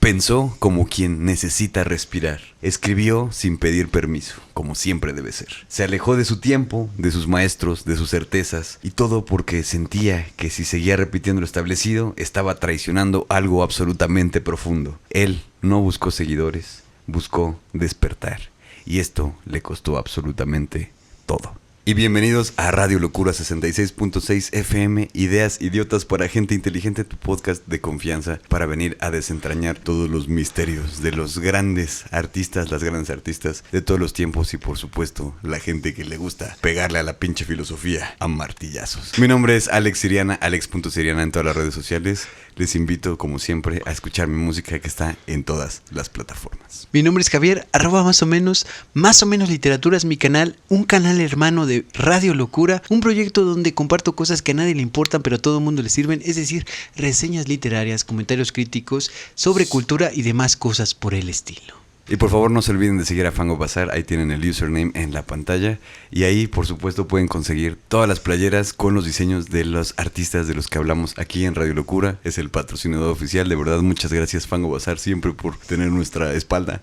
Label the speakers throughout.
Speaker 1: Pensó como quien necesita respirar. Escribió sin pedir permiso, como siempre debe ser. Se alejó de su tiempo, de sus maestros, de sus certezas, y todo porque sentía que si seguía repitiendo lo establecido, estaba traicionando algo absolutamente profundo. Él no buscó seguidores, buscó despertar. Y esto le costó absolutamente todo. Y bienvenidos a Radio Locura 66.6 FM, ideas idiotas para gente inteligente, tu podcast de confianza para venir a desentrañar todos los misterios de los grandes artistas, las grandes artistas de todos los tiempos y por supuesto la gente que le gusta pegarle a la pinche filosofía a martillazos. Mi nombre es Alex Siriana, alex.siriana en todas las redes sociales. Les invito como siempre a escuchar mi música que está en todas las plataformas.
Speaker 2: Mi nombre es Javier, @ más o menos literatura es mi canal, un canal hermano de Radio Locura, un proyecto donde comparto cosas que a nadie le importan pero a todo el mundo le sirven, es decir, reseñas literarias, comentarios críticos sobre cultura y demás cosas por el estilo.
Speaker 1: Y por favor no se olviden de seguir a Fango Bazar, ahí tienen el username en la pantalla y ahí por supuesto pueden conseguir todas las playeras con los diseños de los artistas de los que hablamos aquí en Radio Locura. Es el patrocinador oficial, de verdad muchas gracias Fango Bazar siempre por tener nuestra espalda,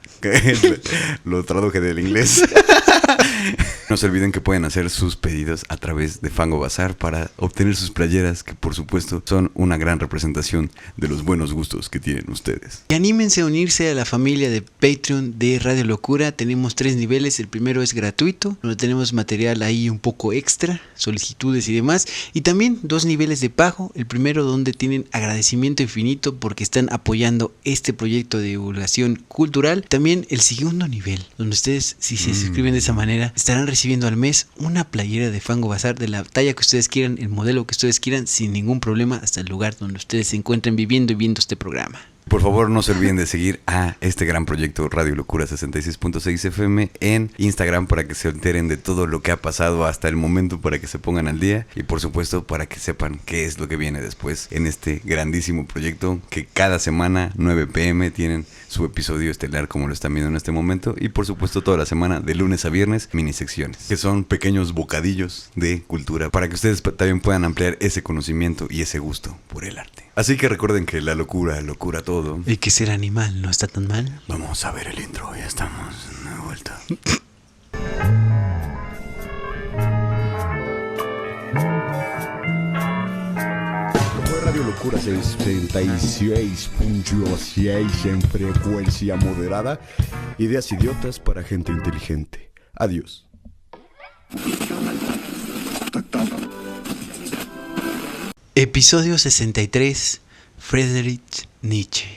Speaker 1: lo traduje del inglés. No se olviden que pueden hacer sus pedidos a través de Fango Bazar para obtener sus playeras, que por supuesto son una gran representación de los buenos gustos que tienen ustedes.
Speaker 2: Y anímense a unirse a la familia de Patreon de Radio Locura. Tenemos 3 niveles, el primero es gratuito, donde tenemos material ahí un poco extra, solicitudes y demás, y también 2 niveles de pago, el primero donde tienen agradecimiento infinito porque están apoyando este proyecto de divulgación cultural, también el segundo nivel, donde ustedes si se suscriben de esa manera estarán recibiendo al mes una playera de Fango Bazar de la talla que ustedes quieran, el modelo que ustedes quieran, sin ningún problema, hasta el lugar donde ustedes se encuentren viviendo y viendo este programa.
Speaker 1: Por favor no se olviden de seguir a este gran proyecto Radio Locura 66.6 FM en Instagram para que se enteren de todo lo que ha pasado hasta el momento, para que se pongan al día y por supuesto para que sepan qué es lo que viene después en este grandísimo proyecto que cada semana 9 p.m. tienen su episodio estelar como lo están viendo en este momento y por supuesto toda la semana de lunes a viernes mini secciones que son pequeños bocadillos de cultura para que ustedes también puedan ampliar ese conocimiento y ese gusto por el arte. Así que recuerden que la locura locura todo.
Speaker 2: Y que ser animal no está tan mal.
Speaker 1: Vamos a ver el intro, ya estamos de vuelta.
Speaker 3: Radio Locura 66.6 en frecuencia moderada. Ideas idiotas para gente inteligente. Adiós.
Speaker 2: Episodio 63. Friedrich Nietzsche.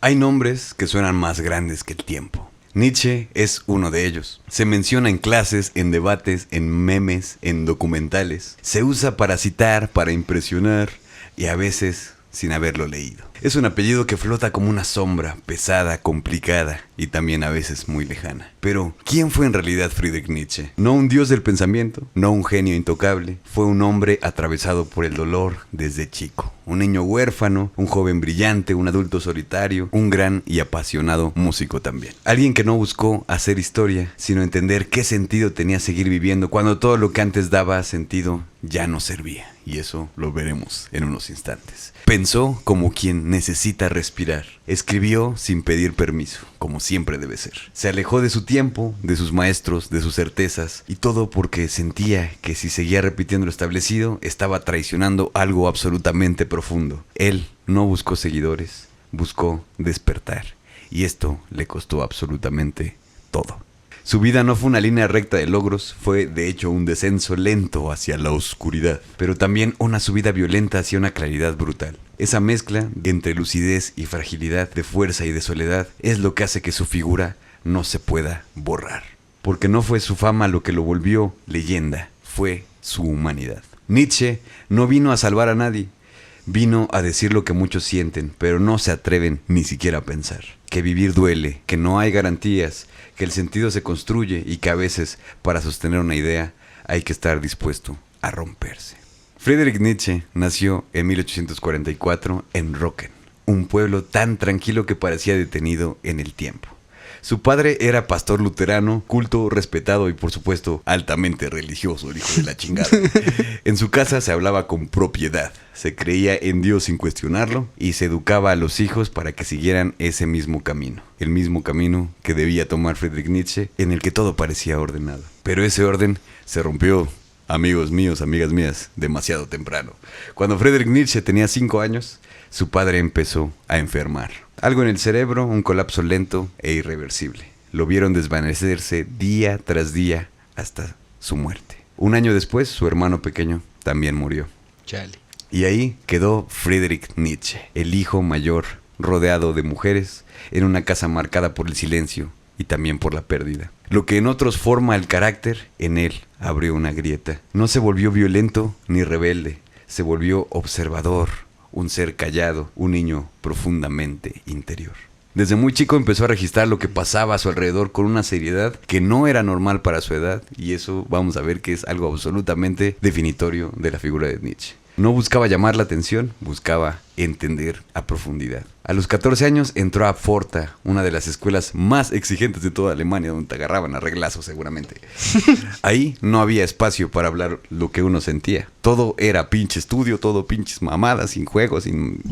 Speaker 1: Hay nombres que suenan más grandes que el tiempo. Nietzsche es uno de ellos. Se menciona en clases, en debates, en memes, en documentales. Se usa para citar, para impresionar y a veces sin haberlo leído. Es un apellido que flota como una sombra, pesada, complicada y también a veces muy lejana. Pero, ¿quién fue en realidad Friedrich Nietzsche? No un dios del pensamiento, no un genio intocable. Fue un hombre atravesado por el dolor desde chico. Un niño huérfano, un joven brillante, un adulto solitario, un gran y apasionado músico también. Alguien que no buscó hacer historia, sino entender qué sentido tenía seguir viviendo cuando todo lo que antes daba sentido ya no servía. Y eso lo veremos en unos instantes. Pensó como quien necesita respirar. Escribió sin pedir permiso, como siempre debe ser. Se alejó de su tiempo, de sus maestros, de sus certezas, y todo porque sentía que si seguía repitiendo lo establecido, estaba traicionando algo absolutamente profundo. Él no buscó seguidores, buscó despertar. Y esto le costó absolutamente todo. Su vida no fue una línea recta de logros, fue de hecho un descenso lento hacia la oscuridad, pero también una subida violenta hacia una claridad brutal. Esa mezcla entre lucidez y fragilidad, de fuerza y de soledad, es lo que hace que su figura no se pueda borrar. Porque no fue su fama lo que lo volvió leyenda, fue su humanidad. Nietzsche no vino a salvar a nadie, vino a decir lo que muchos sienten, pero no se atreven ni siquiera a pensar. Que vivir duele, que no hay garantías, que el sentido se construye y que a veces, para sostener una idea, hay que estar dispuesto a romperse. Friedrich Nietzsche nació en 1844 en Röcken, un pueblo tan tranquilo que parecía detenido en el tiempo. Su padre era pastor luterano, culto, respetado y por supuesto altamente religioso, el hijo de la chingada. En su casa se hablaba con propiedad, se creía en Dios sin cuestionarlo y se educaba a los hijos para que siguieran ese mismo camino. El mismo camino que debía tomar Friedrich Nietzsche, en el que todo parecía ordenado. Pero ese orden se rompió, amigos míos, amigas mías, demasiado temprano. Cuando Friedrich Nietzsche tenía 5 años, su padre empezó a enfermar. Algo en el cerebro, un colapso lento e irreversible. Lo vieron desvanecerse día tras día hasta su muerte. Un año después, su hermano pequeño también murió.
Speaker 2: Chale.
Speaker 1: Y ahí quedó Friedrich Nietzsche, el hijo mayor, rodeado de mujeres, en una casa marcada por el silencio y también por la pérdida. Lo que en otros forma el carácter, en él abrió una grieta. No se volvió violento ni rebelde, se volvió observador, un ser callado, un niño profundamente interior. Desde muy chico empezó a registrar lo que pasaba a su alrededor con una seriedad que no era normal para su edad, y eso vamos a ver que es algo absolutamente definitorio de la figura de Nietzsche. No buscaba llamar la atención, buscaba entender a profundidad. A los 14 años entró a Forta, una de las escuelas más exigentes de toda Alemania, donde te agarraban a reglazos seguramente. Ahí no había espacio para hablar lo que uno sentía. Todo era pinche estudio, todo pinches mamadas, sin juegos, sin...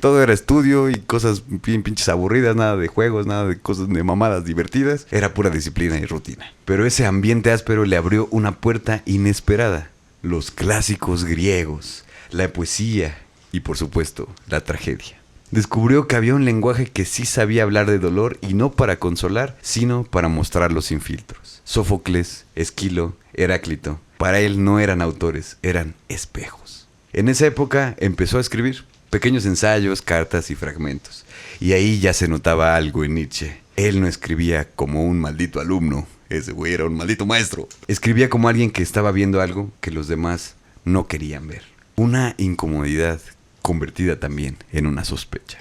Speaker 1: Todo era estudio y cosas bien pinches aburridas, nada de juegos, nada de cosas de mamadas divertidas. Era pura disciplina y rutina. Pero ese ambiente áspero le abrió una puerta inesperada. Los clásicos griegos, la poesía y por supuesto la tragedia. Descubrió que había un lenguaje que sí sabía hablar de dolor y no para consolar, sino para mostrarlo sin filtros. Sófocles, Esquilo, Heráclito, para él no eran autores, eran espejos. En esa época empezó a escribir pequeños ensayos, cartas y fragmentos. Y ahí ya se notaba algo en Nietzsche. Él no escribía como un maldito alumno. Ese güey era un maldito maestro. Escribía como alguien que estaba viendo algo que los demás no querían ver. Una incomodidad convertida también en una sospecha.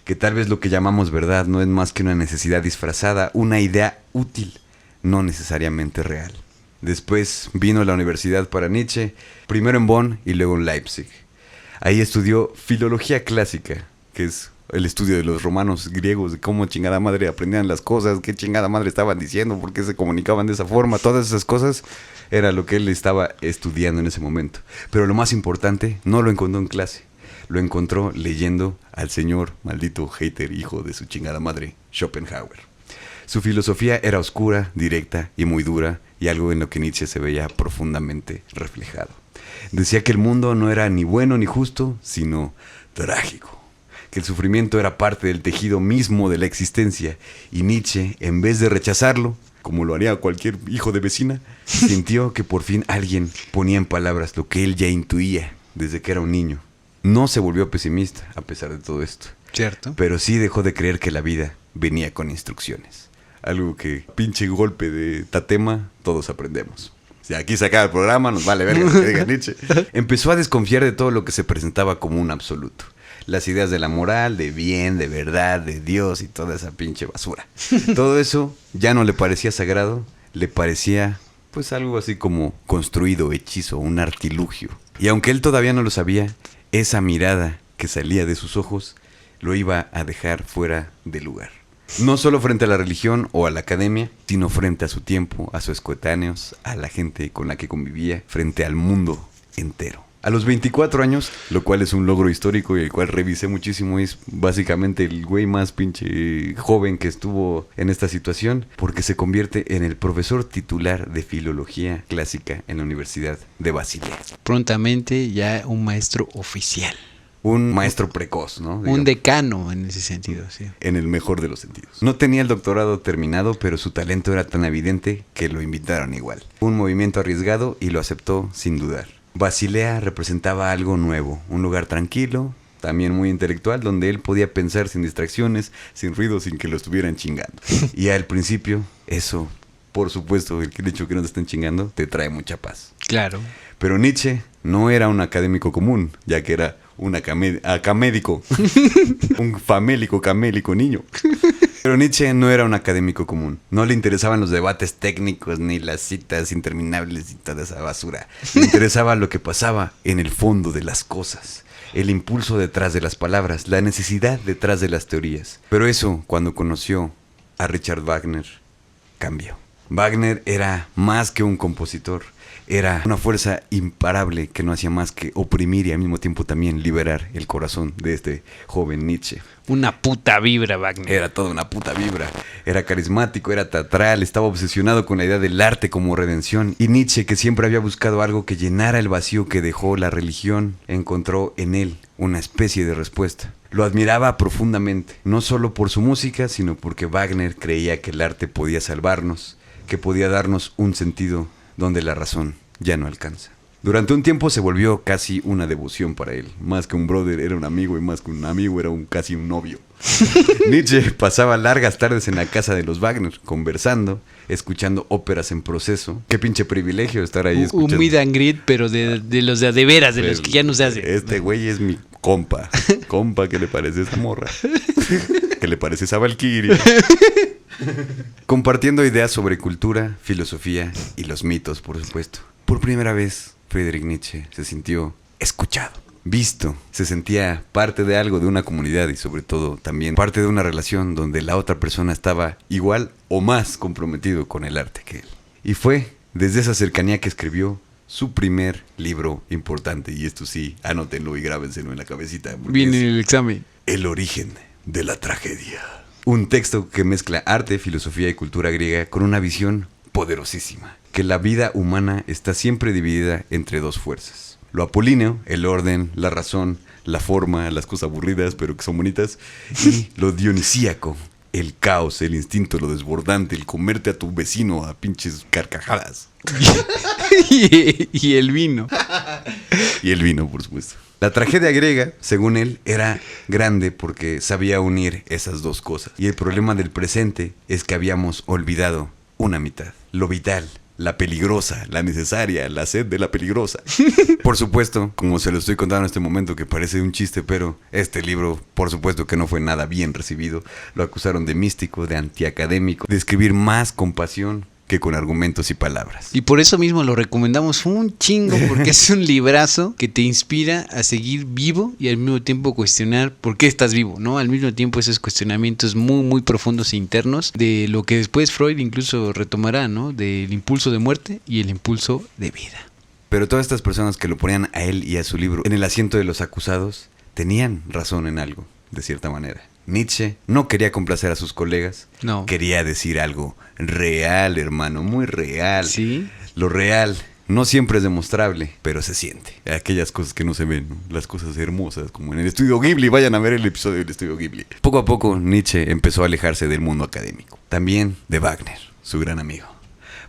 Speaker 1: Que tal vez lo que llamamos verdad no es más que una necesidad disfrazada, una idea útil, no necesariamente real. Después vino la universidad para Nietzsche, primero en Bonn y luego en Leipzig. Ahí estudió filología clásica, que es el estudio de los romanos griegos, de cómo chingada madre aprendían las cosas, qué chingada madre estaban diciendo, por qué se comunicaban de esa forma. Todas esas cosas era lo que él estaba estudiando en ese momento. Pero lo más importante, no lo encontró en clase, lo encontró leyendo al señor maldito hater hijo de su chingada madre, Schopenhauer. Su filosofía era oscura, directa y muy dura, y algo en lo que Nietzsche se veía profundamente reflejado. Decía que el mundo no era ni bueno ni justo, sino trágico. Que el sufrimiento era parte del tejido mismo de la existencia, y Nietzsche, en vez de rechazarlo, como lo haría cualquier hijo de vecina, sintió que por fin alguien ponía en palabras lo que él ya intuía desde que era un niño. No se volvió pesimista a pesar de todo esto.
Speaker 2: ¿Cierto?
Speaker 1: Pero sí dejó de creer que la vida venía con instrucciones. Algo que, pinche golpe de tatema, todos aprendemos. Si aquí se acaba el programa, nos vale verga lo que diga Nietzsche. Empezó a desconfiar de todo lo que se presentaba como un absoluto. Las ideas de la moral, de bien, de verdad, de Dios y toda esa pinche basura. Todo eso ya no le parecía sagrado, le parecía pues algo así como construido, hechizo, un artilugio. Y aunque él todavía no lo sabía, esa mirada que salía de sus ojos lo iba a dejar fuera de lugar. No solo frente a la religión o a la academia, sino frente a su tiempo, a sus coetáneos, a la gente con la que convivía, frente al mundo entero. A los 24 años, lo cual es un logro histórico y el cual revisé muchísimo, es básicamente el güey más pinche joven que estuvo en esta situación, porque se convierte en el profesor titular de filología clásica en la Universidad de Basilea.
Speaker 2: Prontamente ya un maestro oficial.
Speaker 1: Un maestro precoz, ¿no? Digamos.
Speaker 2: Un decano en ese sentido, sí.
Speaker 1: En el mejor de los sentidos. No tenía el doctorado terminado, pero su talento era tan evidente que lo invitaron igual. Un movimiento arriesgado y lo aceptó sin dudar. Basilea representaba algo nuevo, un lugar tranquilo, también muy intelectual, donde él podía pensar sin distracciones, sin ruido, sin que lo estuvieran chingando. Y al principio, eso, por supuesto, el hecho de que no te estén chingando, te trae mucha paz.
Speaker 2: Claro.
Speaker 1: Pero Nietzsche no era un académico común, ya que era un acamédico, un famélico, camélico niño. Pero Nietzsche no era un académico común. No le interesaban los debates técnicos ni las citas interminables y toda esa basura. Le interesaba lo que pasaba en el fondo de las cosas. el impulso detrás de las palabras, la necesidad detrás de las teorías. Pero eso, cuando conoció a Richard Wagner, cambió. Wagner era más que un compositor, era una fuerza imparable que no hacía más que oprimir y al mismo tiempo también liberar el corazón de este joven Nietzsche.
Speaker 2: Una puta vibra, Wagner.
Speaker 1: Era toda una puta vibra. Era carismático, era teatral, estaba obsesionado con la idea del arte como redención. Y Nietzsche, que siempre había buscado algo que llenara el vacío que dejó la religión, encontró en él una especie de respuesta. Lo admiraba profundamente, no solo por su música, sino porque Wagner creía que el arte podía salvarnos, que podía darnos un sentido donde la razón ya no alcanza. Durante un tiempo se volvió casi una devoción para él. Más que un brother era un amigo y más que un amigo era casi un novio. Nietzsche pasaba largas tardes en la casa de los Wagner, conversando, escuchando óperas en proceso. Qué pinche privilegio estar ahí escuchando.
Speaker 2: Un meet and greet, pero de los de veras, de los que ya no se hace.
Speaker 1: Este güey es mi compa. Compa, ¿qué le parece esa morra? ¿Qué le parece esa Valquiria? Compartiendo ideas sobre cultura, filosofía y los mitos, por supuesto. Por primera vez, Friedrich Nietzsche se sintió escuchado, visto, se sentía parte de algo, de una comunidad y sobre todo también parte de una relación donde la otra persona estaba igual o más comprometido con el arte que él. Y fue desde esa cercanía que escribió su primer libro importante, y esto sí, anótenlo y grábenselo en la cabecita.
Speaker 2: Viene en el examen.
Speaker 1: El origen de la tragedia. Un texto que mezcla arte, filosofía y cultura griega con una visión poderosísima, que la vida humana está siempre dividida entre dos fuerzas. Lo apolíneo, el orden, la razón, la forma, las cosas aburridas pero que son bonitas, y lo dionisíaco, el caos, el instinto, lo desbordante, el comerte a tu vecino a pinches carcajadas.
Speaker 2: y el vino.
Speaker 1: Y el vino, por supuesto. La tragedia griega, según él, era grande porque sabía unir esas dos cosas. Y el problema del presente es que habíamos olvidado una mitad. Lo vital, la peligrosa, la necesaria, la sed de la peligrosa. Por supuesto, como se lo estoy contando en este momento, que parece un chiste, pero este libro, por supuesto que no fue nada bien recibido. Lo acusaron de místico, de antiacadémico, de escribir más con pasión que con argumentos y palabras.
Speaker 2: Y por eso mismo lo recomendamos un chingo, porque es un librazo que te inspira a seguir vivo y al mismo tiempo cuestionar por qué estás vivo, ¿no? Al mismo tiempo esos cuestionamientos muy, muy profundos e internos de lo que después Freud incluso retomará, ¿no? Del impulso de muerte y el impulso de vida.
Speaker 1: Pero todas estas personas que lo ponían a él y a su libro en el asiento de los acusados tenían razón en algo, de cierta manera. Nietzsche no quería complacer a sus colegas,
Speaker 2: no.
Speaker 1: Quería decir algo real, hermano, muy real.
Speaker 2: Sí.
Speaker 1: Lo real no siempre es demostrable, pero se siente. Aquellas cosas que no se ven, ¿no? Las cosas hermosas, como en el Estudio Ghibli. Vayan a ver el episodio del Estudio Ghibli. Poco a poco Nietzsche empezó a alejarse del mundo académico, también de Wagner, su gran amigo.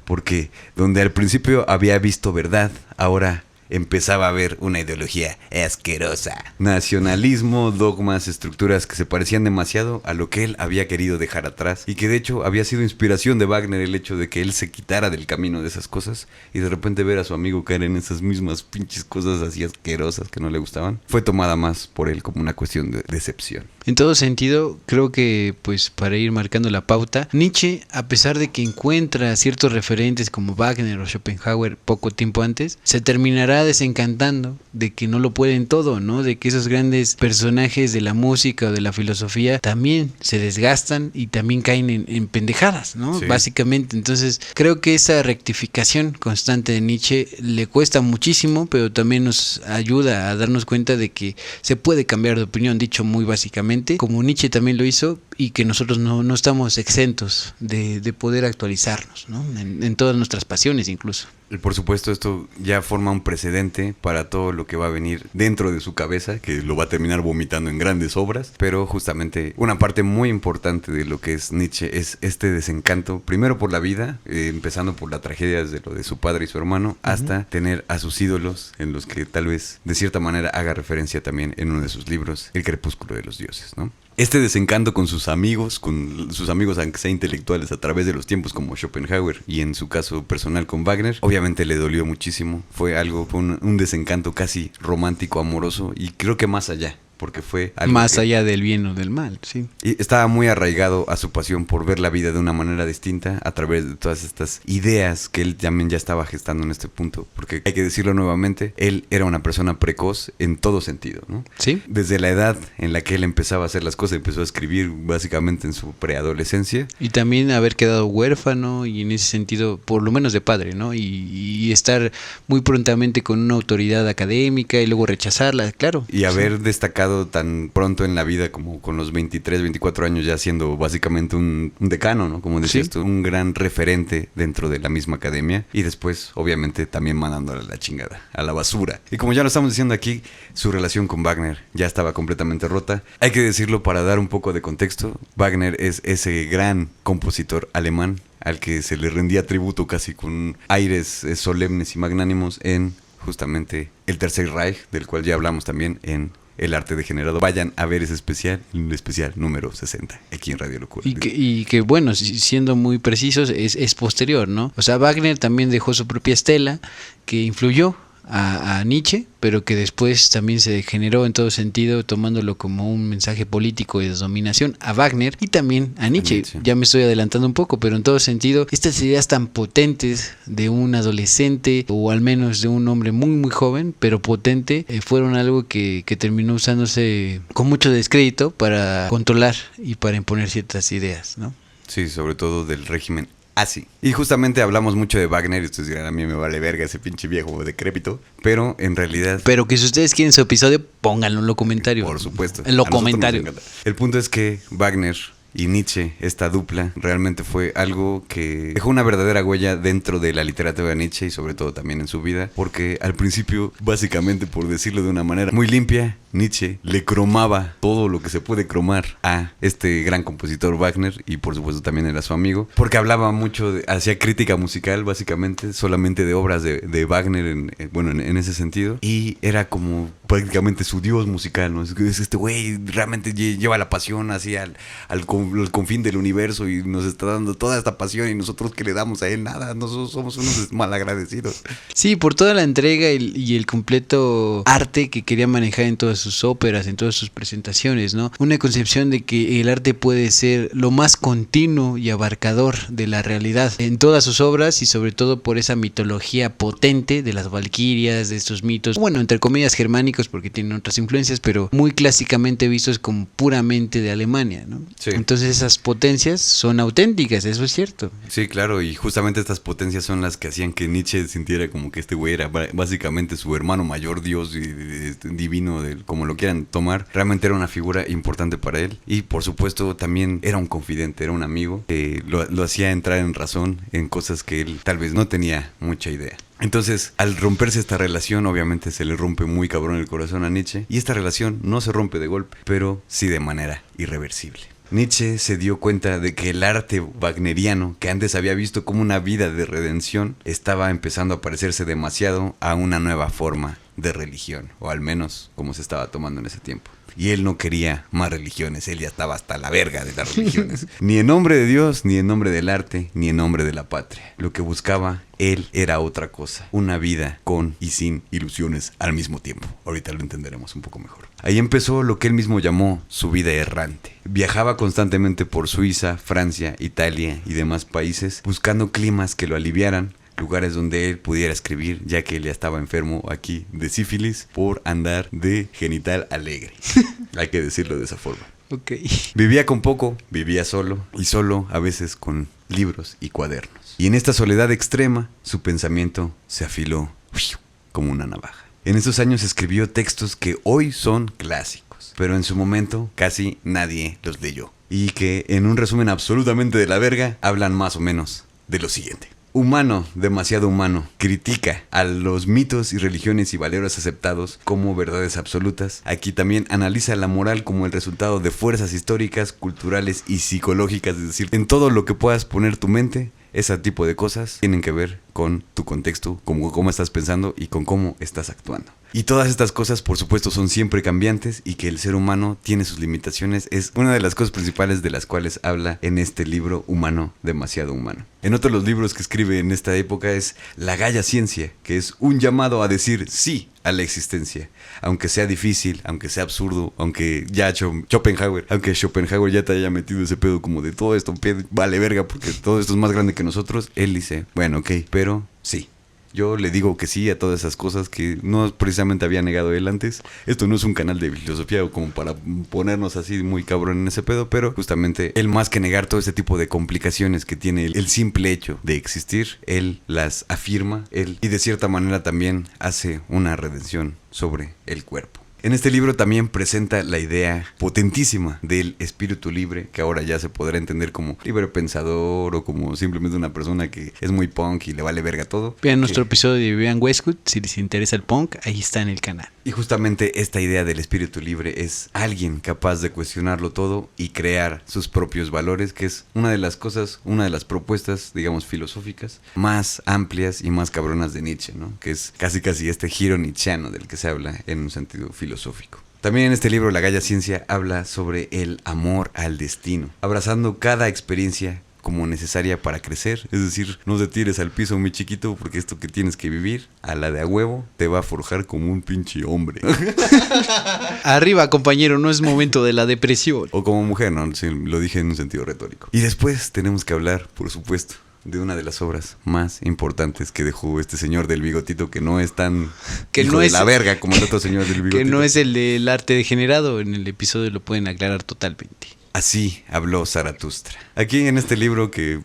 Speaker 1: Porque donde al principio había visto verdad, ahora empezaba a ver una ideología asquerosa. Nacionalismo, dogmas, estructuras que se parecían demasiado a lo que él había querido dejar atrás y que de hecho había sido inspiración de Wagner el hecho de que él se quitara del camino de esas cosas y de repente ver a su amigo caer en esas mismas pinches cosas así asquerosas que no le gustaban. Fue tomada más por él como una cuestión de decepción.
Speaker 2: En todo sentido, creo que, pues, para ir marcando la pauta, Nietzsche, a pesar de que encuentra ciertos referentes como Wagner o Schopenhauer poco tiempo antes, se terminará desencantando de que no lo pueden todo, ¿no? De que esos grandes personajes de la música o de la filosofía también se desgastan y también caen en pendejadas, ¿no?
Speaker 1: Sí.
Speaker 2: Básicamente, entonces, creo que esa rectificación constante de Nietzsche le cuesta muchísimo, pero también nos ayuda a darnos cuenta de que se puede cambiar de opinión, dicho muy básicamente, como Nietzsche también lo hizo, y que nosotros no estamos exentos de poder actualizarnos, ¿no? En todas nuestras pasiones incluso.
Speaker 1: Y por supuesto esto ya forma un precedente para todo lo que va a venir dentro de su cabeza, que lo va a terminar vomitando en grandes obras, pero justamente una parte muy importante de lo que es Nietzsche es este desencanto, primero por la vida, empezando por la tragedia desde lo de su padre y su hermano, hasta tener a sus ídolos en los que tal vez de cierta manera haga referencia también en uno de sus libros, El crepúsculo de los dioses, ¿no? Este desencanto con sus amigos aunque sea intelectuales a través de los tiempos como Schopenhauer y en su caso personal con Wagner, obviamente le dolió muchísimo, fue un desencanto casi romántico, amoroso y creo que más allá porque fue algo
Speaker 2: más
Speaker 1: que-
Speaker 2: allá del bien o del mal, sí.
Speaker 1: y estaba muy arraigado a su pasión por ver la vida de una manera distinta a través de todas estas ideas que él también ya estaba gestando en este punto. Porque hay que decirlo nuevamente, él era una persona precoz en todo sentido, ¿no?
Speaker 2: Sí.
Speaker 1: Desde la edad en la que él empezaba a hacer las cosas, empezó a escribir básicamente en su preadolescencia.
Speaker 2: Y también haber quedado huérfano y en ese sentido, por lo menos de padre, ¿no? Y estar muy prontamente con una autoridad académica y luego rechazarla, claro.
Speaker 1: Y haber destacado tan pronto en la vida como con los 23, 24 años ya siendo básicamente un decano, ¿no? Como decías
Speaker 2: Sí.
Speaker 1: tú, un gran referente dentro de la misma academia. Y después, obviamente, también mandándole a la chingada, a la basura. Y como ya lo estamos diciendo aquí, su relación con Wagner ya estaba completamente rota. Hay que decirlo para dar un poco de contexto. Wagner es ese gran compositor alemán al que se le rendía tributo casi con aires solemnes y magnánimos en justamente el Tercer Reich, del cual ya hablamos también en El Arte Degenerado. Vayan a ver ese especial, el especial número 60, aquí en Radio Locura.
Speaker 2: Y que bueno, siendo muy precisos, es posterior, ¿no? O sea, Wagner también dejó su propia estela que influyó a Nietzsche, pero que después también se generó en todo sentido, tomándolo como un mensaje político de dominación a Wagner y también a Nietzsche. Ya me estoy adelantando un poco, pero en todo sentido, estas ideas tan potentes de un adolescente, o al menos de un hombre muy muy joven, pero potente, fueron algo que terminó usándose con mucho descrédito para controlar y para imponer ciertas ideas, ¿no?
Speaker 1: Sí, sobre todo del régimen así. Y justamente hablamos mucho de Wagner y ustedes dirán, a mí me vale verga ese pinche viejo decrépito, pero en realidad...
Speaker 2: Pero que si ustedes quieren su episodio, pónganlo en los comentarios.
Speaker 1: Por supuesto.
Speaker 2: En los
Speaker 1: A nosotros
Speaker 2: comentarios.
Speaker 1: nos encanta. El punto es que Wagner y Nietzsche, esta dupla, realmente fue algo que dejó una verdadera huella dentro de la literatura de Nietzsche y sobre todo también en su vida, porque al principio, básicamente por decirlo de una manera muy limpia, Nietzsche le cromaba todo lo que se puede cromar a este gran compositor Wagner y por supuesto también era su amigo, porque hablaba mucho, hacía crítica musical básicamente, solamente de obras de Wagner, en ese sentido, y era como prácticamente su dios musical, ¿no? Es este güey realmente lleva la pasión así al confín del universo y nos está dando toda esta pasión y nosotros que le damos a él nada, nosotros somos unos malagradecidos.
Speaker 2: Sí, por toda la entrega y el completo arte que quería manejar en todas sus óperas, en todas sus presentaciones, ¿no? Una concepción de que el arte puede ser lo más continuo y abarcador de la realidad en todas sus obras y sobre todo por esa mitología potente de las valquirias, de estos mitos, bueno, entre comillas germánicos porque tienen otras influencias, pero muy clásicamente vistos como puramente de Alemania, ¿no?
Speaker 1: Sí.
Speaker 2: Entonces esas potencias son auténticas, eso es cierto.
Speaker 1: Sí, claro, y justamente estas potencias son las que hacían que Nietzsche sintiera como que este güey era básicamente su hermano mayor, dios divino, como lo quieran tomar. Realmente era una figura importante para él y por supuesto también era un confidente, era un amigo que lo hacía entrar en razón en cosas que él tal vez no tenía mucha idea. Entonces, al romperse esta relación, obviamente se le rompe muy cabrón el corazón a Nietzsche y esta relación no se rompe de golpe, pero sí de manera irreversible. Nietzsche se dio cuenta de que el arte wagneriano, que antes había visto como una vida de redención, estaba empezando a parecerse demasiado a una nueva forma de religión, o al menos como se estaba tomando en ese tiempo. Y él no quería más religiones, él ya estaba hasta la verga de las religiones. Ni en nombre de Dios, ni en nombre del arte, ni en nombre de la patria. Lo que buscaba él era otra cosa, una vida con y sin ilusiones al mismo tiempo. Ahorita lo entenderemos un poco mejor. Ahí empezó lo que él mismo llamó su vida errante. Viajaba constantemente por Suiza, Francia, Italia y demás países, buscando climas que lo aliviaran, lugares donde él pudiera escribir, ya que él ya estaba enfermo aquí de sífilis por andar de genital alegre. Hay que decirlo de esa forma.
Speaker 2: Okay.
Speaker 1: Vivía con poco, vivía solo, y solo a veces con libros y cuadernos. Y en esta soledad extrema, su pensamiento se afiló como una navaja. En esos años escribió textos que hoy son clásicos, pero en su momento casi nadie los leyó. Y que, en un resumen absolutamente de la verga, hablan más o menos de lo siguiente. Humano, demasiado humano, critica a los mitos y religiones y valores aceptados como verdades absolutas. Aquí también analiza la moral como el resultado de fuerzas históricas, culturales y psicológicas, es decir, en todo lo que puedas poner tu mente, ese tipo de cosas tienen que ver con tu contexto, con cómo estás pensando y con cómo estás actuando. Y todas estas cosas, por supuesto, son siempre cambiantes y que el ser humano tiene sus limitaciones. Es una de las cosas principales de las cuales habla en este libro Humano, demasiado humano. En otro de los libros que escribe en esta época es La Gaia Ciencia, que es un llamado a decir sí a la existencia, aunque sea difícil, aunque sea absurdo, aunque ya Schopenhauer ya te haya metido ese pedo como de todo esto vale verga porque todo esto es más grande que nosotros. Él dice, bueno, ok, pero sí. Yo le digo que sí a todas esas cosas que no precisamente había negado él antes. Esto no es un canal de filosofía o como para ponernos así muy cabrón en ese pedo, pero justamente él, más que negar todo ese tipo de complicaciones que tiene el simple hecho de existir, él las afirma, y de cierta manera también hace una redención sobre el cuerpo. En este libro también presenta la idea potentísima del espíritu libre, que ahora ya se podrá entender como libre pensador o como simplemente una persona que es muy punk y le vale verga todo.
Speaker 2: Vean nuestro episodio de Vivian Westwood, si les interesa el punk, ahí está en el canal.
Speaker 1: Y justamente esta idea del espíritu libre es alguien capaz de cuestionarlo todo y crear sus propios valores, que es una de las cosas, una de las propuestas, digamos, filosóficas más amplias y más cabronas de Nietzsche, ¿no? Que es casi este giro nietzscheano del que se habla en un sentido filosófico. También en este libro La Gaia Ciencia habla sobre el amor al destino, abrazando cada experiencia como necesaria para crecer. Es decir, no te tires al piso muy chiquito porque esto que tienes que vivir a la de a huevo te va a forjar como un pinche hombre.
Speaker 2: Arriba, compañero, no es momento de la depresión.
Speaker 1: O como mujer, ¿no? Sí, lo dije en un sentido retórico. Y después tenemos que hablar, por supuesto, de una de las obras más importantes que dejó este señor del bigotito, que no es tan
Speaker 2: que
Speaker 1: hijo
Speaker 2: no
Speaker 1: de
Speaker 2: es
Speaker 1: la verga como el otro señor del bigotito.
Speaker 2: Que no es el del arte degenerado. En el episodio lo pueden aclarar totalmente.
Speaker 1: Así habló Zaratustra. Aquí en este libro que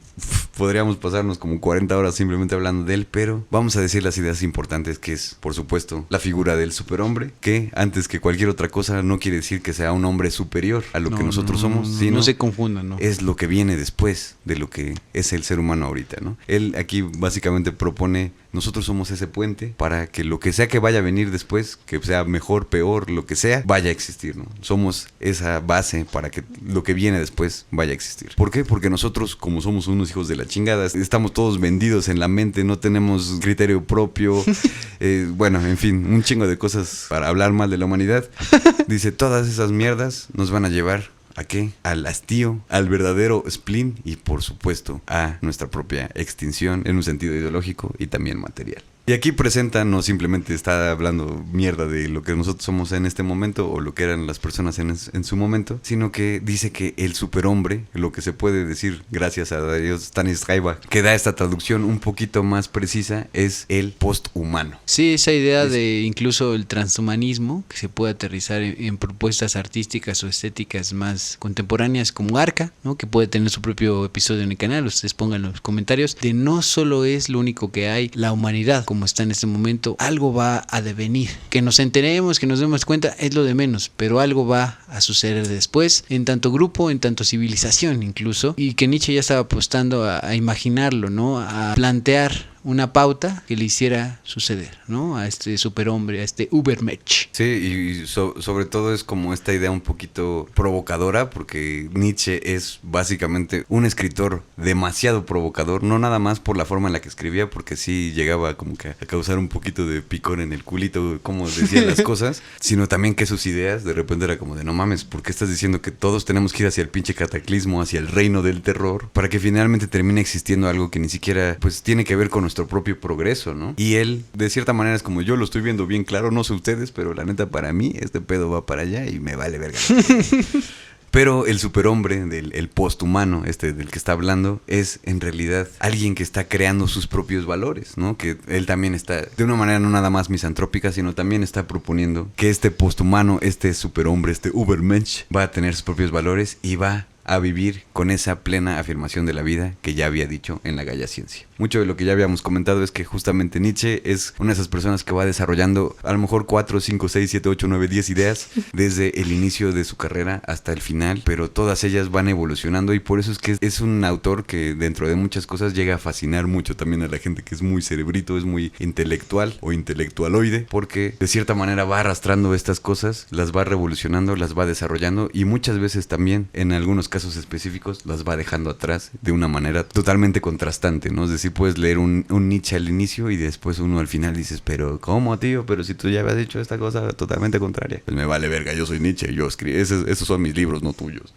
Speaker 1: podríamos pasarnos como 40 horas simplemente hablando de él, pero vamos a decir las ideas importantes, que es, por supuesto, la figura del superhombre, que antes que cualquier otra cosa no quiere decir que sea un hombre superior a lo que nosotros somos, sino
Speaker 2: no se confundan, ¿no?
Speaker 1: Es lo que viene después de lo que es el ser humano ahorita, ¿no? Él aquí básicamente propone, nosotros somos ese puente para que lo que sea que vaya a venir después, que sea mejor, peor, lo que sea, vaya a existir, ¿no? Somos esa base para que lo que viene después vaya a existir. ¿Por qué? Porque nosotros, como somos unos hijos de la chingada, estamos todos vendidos en la mente, no tenemos criterio propio, bueno, en fin, un chingo de cosas para hablar mal de la humanidad. Dice, todas esas mierdas nos van a llevar ¿a qué? Al hastío, al verdadero spleen y por supuesto a nuestra propia extinción en un sentido ideológico y también material. Y aquí presenta, no simplemente está hablando mierda de lo que nosotros somos en este momento o lo que eran las personas en su momento, sino que dice que el superhombre, lo que se puede decir gracias a Dios Stanisław, que da esta traducción un poquito más precisa, es el posthumano.
Speaker 2: Sí, esa idea de incluso el transhumanismo, que se puede aterrizar en propuestas artísticas o estéticas más contemporáneas como Arca, ¿no? Que puede tener su propio episodio en el canal, ustedes pongan en los comentarios, de no solo es lo único que hay, la humanidad como está en este momento, algo va a devenir. Que nos enteremos, que nos demos cuenta, es lo de menos, pero algo va a suceder después, en tanto grupo, en tanto civilización incluso, y que Nietzsche ya estaba apostando a imaginarlo, ¿no? A plantear una pauta que le hiciera suceder, ¿no? A este superhombre, a este Übermensch.
Speaker 1: Sí, y sobre todo es como esta idea un poquito provocadora, porque Nietzsche es básicamente un escritor demasiado provocador, no nada más por la forma en la que escribía, porque sí llegaba como que a causar un poquito de picor en el culito, como decía las cosas, sino también que sus ideas de repente era como de no mames, ¿por qué estás diciendo que todos tenemos que ir hacia el pinche cataclismo, hacia el reino del terror, para que finalmente termine existiendo algo que ni siquiera pues tiene que ver con nuestro propio progreso, ¿no? Y él, de cierta manera, es como yo lo estoy viendo bien claro, no sé ustedes, pero la neta para mí este pedo va para allá y me vale verga. Pero el superhombre, el posthumano, del que está hablando, es en realidad alguien que está creando sus propios valores, ¿no? Que él también está, de una manera no nada más misantrópica, sino también está proponiendo que este posthumano, este superhombre, este Übermensch, va a tener sus propios valores y va a vivir con esa plena afirmación de la vida que ya había dicho en La Gaia Ciencia. Mucho de lo que ya habíamos comentado es que justamente Nietzsche es una de esas personas que va desarrollando a lo mejor 4, 5, 6, 7, 8, 9, 10 ideas desde el inicio de su carrera hasta el final, pero todas ellas van evolucionando y por eso es que es un autor que dentro de muchas cosas llega a fascinar mucho también a la gente que es muy cerebrito, es muy intelectual o intelectualoide, porque de cierta manera va arrastrando estas cosas, las va revolucionando, las va desarrollando y muchas veces también, en algunos casos casos específicos las va dejando atrás de una manera totalmente contrastante, ¿no? Es decir, puedes leer un Nietzsche al inicio y después uno al final dices, pero ¿cómo, tío? Pero si tú ya habías dicho esta cosa totalmente contraria. Pues me vale verga, yo soy Nietzsche, yo escribí, esos son mis libros, no tuyos.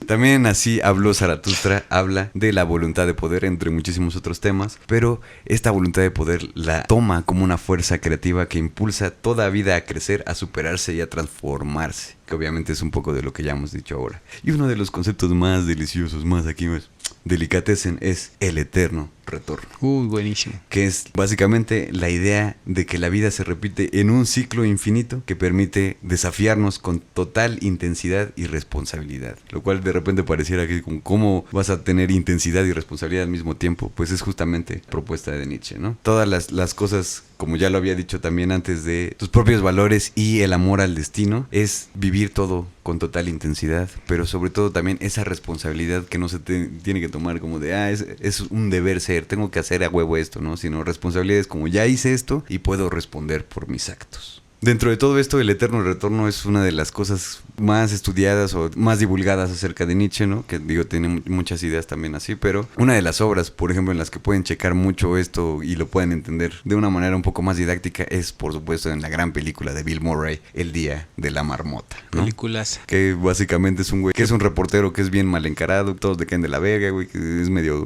Speaker 1: También así habló Zaratustra, habla de la voluntad de poder, entre muchísimos otros temas, pero esta voluntad de poder la toma como una fuerza creativa que impulsa toda vida a crecer, a superarse y a transformarse, que obviamente es un poco de lo que ya hemos dicho ahora. Y uno de los conceptos más deliciosos, más aquí más delicatessen, es el eterno retorno.
Speaker 2: Buenísimo.
Speaker 1: Que es básicamente la idea de que la vida se repite en un ciclo infinito que permite desafiarnos con total intensidad y responsabilidad. Lo cual de repente pareciera que como, ¿cómo vas a tener intensidad y responsabilidad al mismo tiempo? Pues es justamente propuesta de Nietzsche, ¿no? Todas las cosas, como ya lo había dicho también antes, de tus propios valores y el amor al destino, es vivir todo con total intensidad, pero sobre todo también esa responsabilidad que no se tiene que tomar como de, es un deber ser, tengo que hacer a huevo esto, ¿no? Sino responsabilidades como ya hice esto y puedo responder por mis actos. Dentro de todo esto, el eterno retorno es una de las cosas más estudiadas o más divulgadas acerca de Nietzsche, ¿no? Que digo, tiene muchas ideas también así, pero una de las obras, por ejemplo, en las que pueden checar mucho esto y lo pueden entender de una manera un poco más didáctica es, por supuesto, en la gran película de Bill Murray, El Día de la Marmota, ¿no?
Speaker 2: Peliculaza.
Speaker 1: Que básicamente es un güey que es un reportero que es bien mal encarado, todos le caen de la verga, güey, que es medio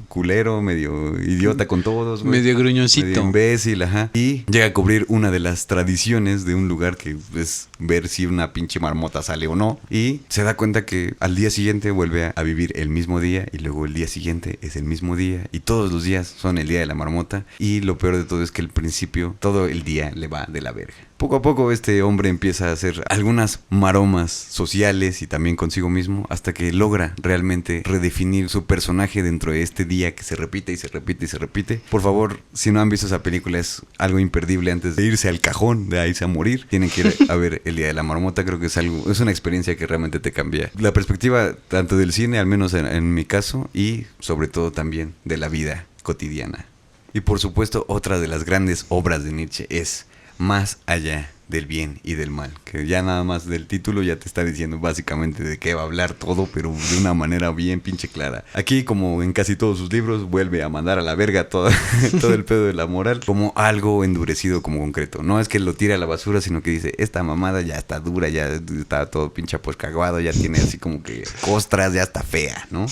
Speaker 1: culero, medio idiota con todos, güey.
Speaker 2: Medio gruñoncito.
Speaker 1: Medio imbécil, ajá. Y llega a cubrir una de las tradiciones de un lugar que es ver si una pinche marmota sale o no, y se da cuenta que al día siguiente vuelve a vivir el mismo día, y luego el día siguiente es el mismo día, y todos los días son el día de la marmota, y lo peor de todo es que al principio todo el día le va de la verga. Poco a poco este hombre empieza a hacer algunas maromas sociales y también consigo mismo, hasta que logra realmente redefinir su personaje dentro de este día que se repite y se repite y se repite. Por favor, si no han visto esa película, es algo imperdible antes de irse al cajón, de irse a morir. Tienen que ir a ver El Día de la Marmota. Creo que es una experiencia que realmente te cambia la perspectiva tanto del cine, al menos en mi caso, y sobre todo también de la vida cotidiana. Y por supuesto, otra de las grandes obras de Nietzsche es Más allá del bien y del mal, que ya nada más del título ya te está diciendo básicamente de qué va a hablar todo, pero de una manera bien pinche clara. Aquí, como en casi todos sus libros, vuelve a mandar a la verga todo el pedo de la moral como algo endurecido, como concreto. No es que lo tire a la basura, sino que dice, esta mamada ya está dura, ya está todo pinche aposcaguado, ya tiene así como que costras, ya está fea, ¿no?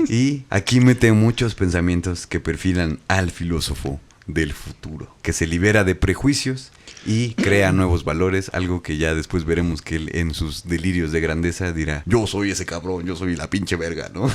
Speaker 1: Y aquí mete muchos pensamientos que perfilan al filósofo del futuro, que se libera de prejuicios y crea nuevos valores, algo que ya después veremos que él en sus delirios de grandeza dirá, yo soy ese cabrón, yo soy la pinche verga, ¿no?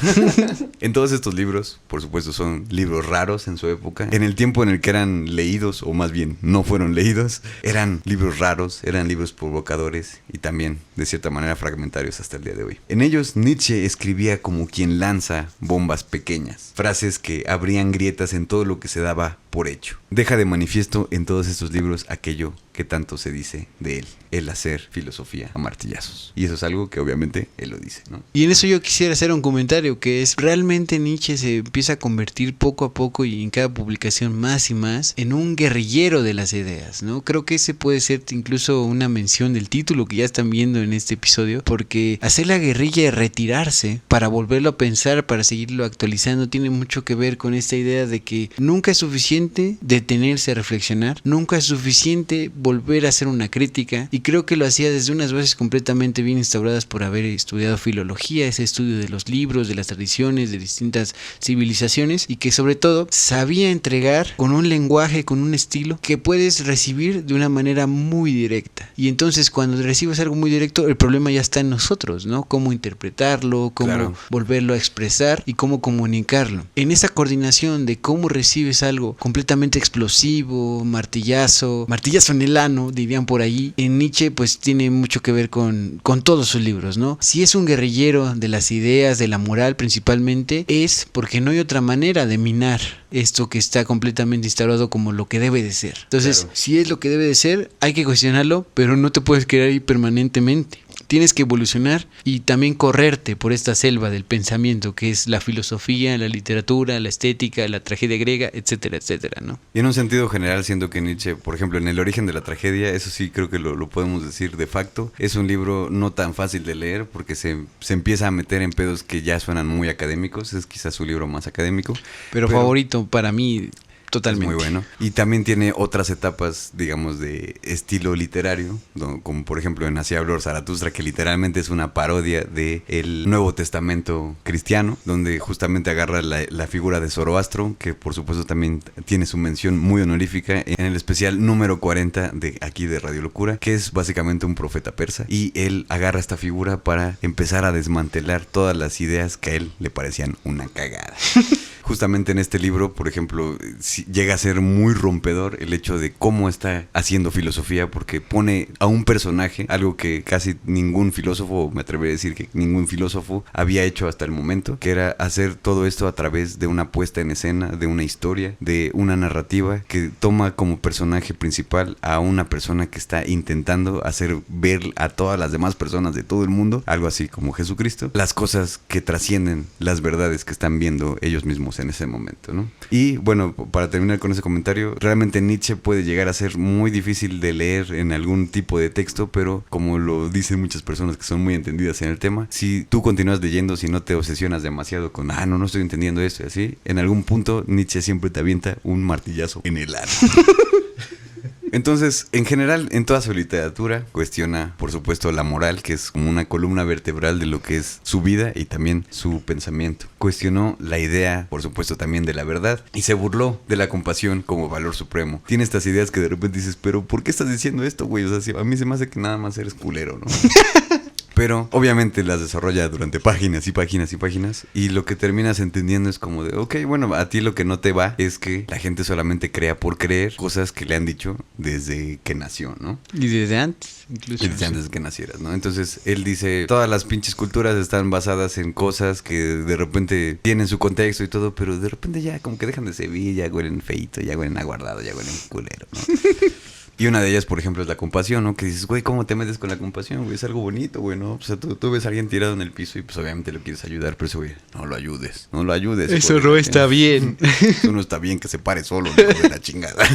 Speaker 1: En todos estos libros, por supuesto, son libros raros en su época. En el tiempo en el que eran leídos, o más bien no fueron leídos, eran libros raros, eran libros provocadores y también, de cierta manera, fragmentarios hasta el día de hoy. En ellos, Nietzsche escribía como quien lanza bombas pequeñas, frases que abrían grietas en todo lo que se daba por hecho. Deja de manifiesto en todos estos libros aquello que tanto se dice de él, el hacer filosofía a martillazos. Y eso es algo que obviamente él lo dice, ¿no?
Speaker 2: Y en eso yo quisiera hacer un comentario, que es realmente Nietzsche se empieza a convertir poco a poco y en cada publicación más y más en un guerrillero de las ideas, ¿no? Creo que ese puede ser incluso una mención del título que ya están viendo en este episodio, porque hacer la guerrilla y retirarse para volverlo a pensar, para seguirlo actualizando, tiene mucho que ver con esta idea de que nunca es suficiente detenerse a reflexionar, nunca es suficiente volver a hacer una crítica, y creo que lo hacía desde unas bases completamente bien instauradas por haber estudiado filología, ese estudio de los libros, de las tradiciones, de distintas civilizaciones, y que sobre todo sabía entregar con un lenguaje, con un estilo que puedes recibir de una manera muy directa. Y entonces cuando recibes algo muy directo, el problema ya está en nosotros, ¿no? Cómo interpretarlo, cómo volverlo a expresar y cómo comunicarlo. En esa coordinación de cómo recibes algo completamente explosivo, martillazo en el ano, dirían por ahí, en Nietzsche pues tiene mucho que ver con todos sus libros, ¿no? Si es un guerrillero de las ideas, de la moral principalmente, es porque no hay otra manera de minar esto que está completamente instaurado como lo que debe de ser. Entonces, si es lo que debe de ser, hay que cuestionarlo, pero no te puedes quedar ahí permanentemente. tienes que evolucionar y también correrte por esta selva del pensamiento que es la filosofía, la literatura, la estética, la tragedia griega, etcétera, etcétera, ¿no?
Speaker 1: Y en un sentido general, siento que Nietzsche, por ejemplo, en El origen de la tragedia, eso sí creo que lo podemos decir de facto, es un libro no tan fácil de leer porque se empieza a meter en pedos que ya suenan muy académicos, es quizás su libro más académico.
Speaker 2: Pero favorito para mí, totalmente.
Speaker 1: Es muy bueno. Y también tiene otras etapas, digamos, de estilo literario, como por ejemplo en Así habló Zaratustra, que literalmente es una parodia del Nuevo Testamento cristiano, donde justamente agarra la figura de Zoroastro, que por supuesto también tiene su mención muy honorífica en el especial número 40 de aquí de Radio Locura, que es básicamente un profeta persa, y él agarra esta figura para empezar a desmantelar todas las ideas que a él le parecían una cagada. Justamente en este libro, por ejemplo, llega a ser muy rompedor el hecho de cómo está haciendo filosofía, porque pone a un personaje, algo que casi ningún filósofo, me atrevería a decir que ningún filósofo había hecho hasta el momento, que era hacer todo esto a través de una puesta en escena, de una historia, de una narrativa que toma como personaje principal a una persona que está intentando hacer ver a todas las demás personas de todo el mundo, algo así como Jesucristo, las cosas que trascienden las verdades que están viendo ellos mismos en ese momento, ¿no? Y bueno, para terminar con ese comentario, realmente Nietzsche puede llegar a ser muy difícil de leer en algún tipo de texto, pero como lo dicen muchas personas que son muy entendidas en el tema, si tú continúas leyendo, si no te obsesionas demasiado con, no estoy entendiendo esto y así, en algún punto Nietzsche siempre te avienta un martillazo en el ano. Entonces, en general, en toda su literatura cuestiona, por supuesto, la moral, que es como una columna vertebral de lo que es su vida y también su pensamiento. Cuestionó la idea, por supuesto, también de la verdad y se burló de la compasión como valor supremo. Tiene estas ideas que de repente dices, pero ¿por qué estás diciendo esto, güey? O sea, a mí se me hace que nada más eres culero, ¿no? Pero obviamente las desarrolla durante páginas y páginas y páginas, y lo que terminas entendiendo es como de, ok, bueno, a ti lo que no te va es que la gente solamente crea por creer cosas que le han dicho desde que nació, ¿no?
Speaker 2: Y desde antes, incluso.
Speaker 1: Y desde antes de que nacieras, ¿no? Entonces él dice, todas las pinches culturas están basadas en cosas que de repente tienen su contexto y todo, pero de repente ya como que dejan de servir, ya huelen feito, ya huelen aguardado, ya huelen culero, ¿no? Y una de ellas, por ejemplo, es la compasión, ¿no? Que dices, güey, ¿cómo te metes con la compasión, güey? Es algo bonito, güey, ¿no? O sea, tú ves a alguien tirado en el piso y pues obviamente lo quieres ayudar, pero eso, güey, no lo ayudes.
Speaker 2: Eso no está bien.
Speaker 1: Eso no está bien, que se pare solo, hijo de la chingada.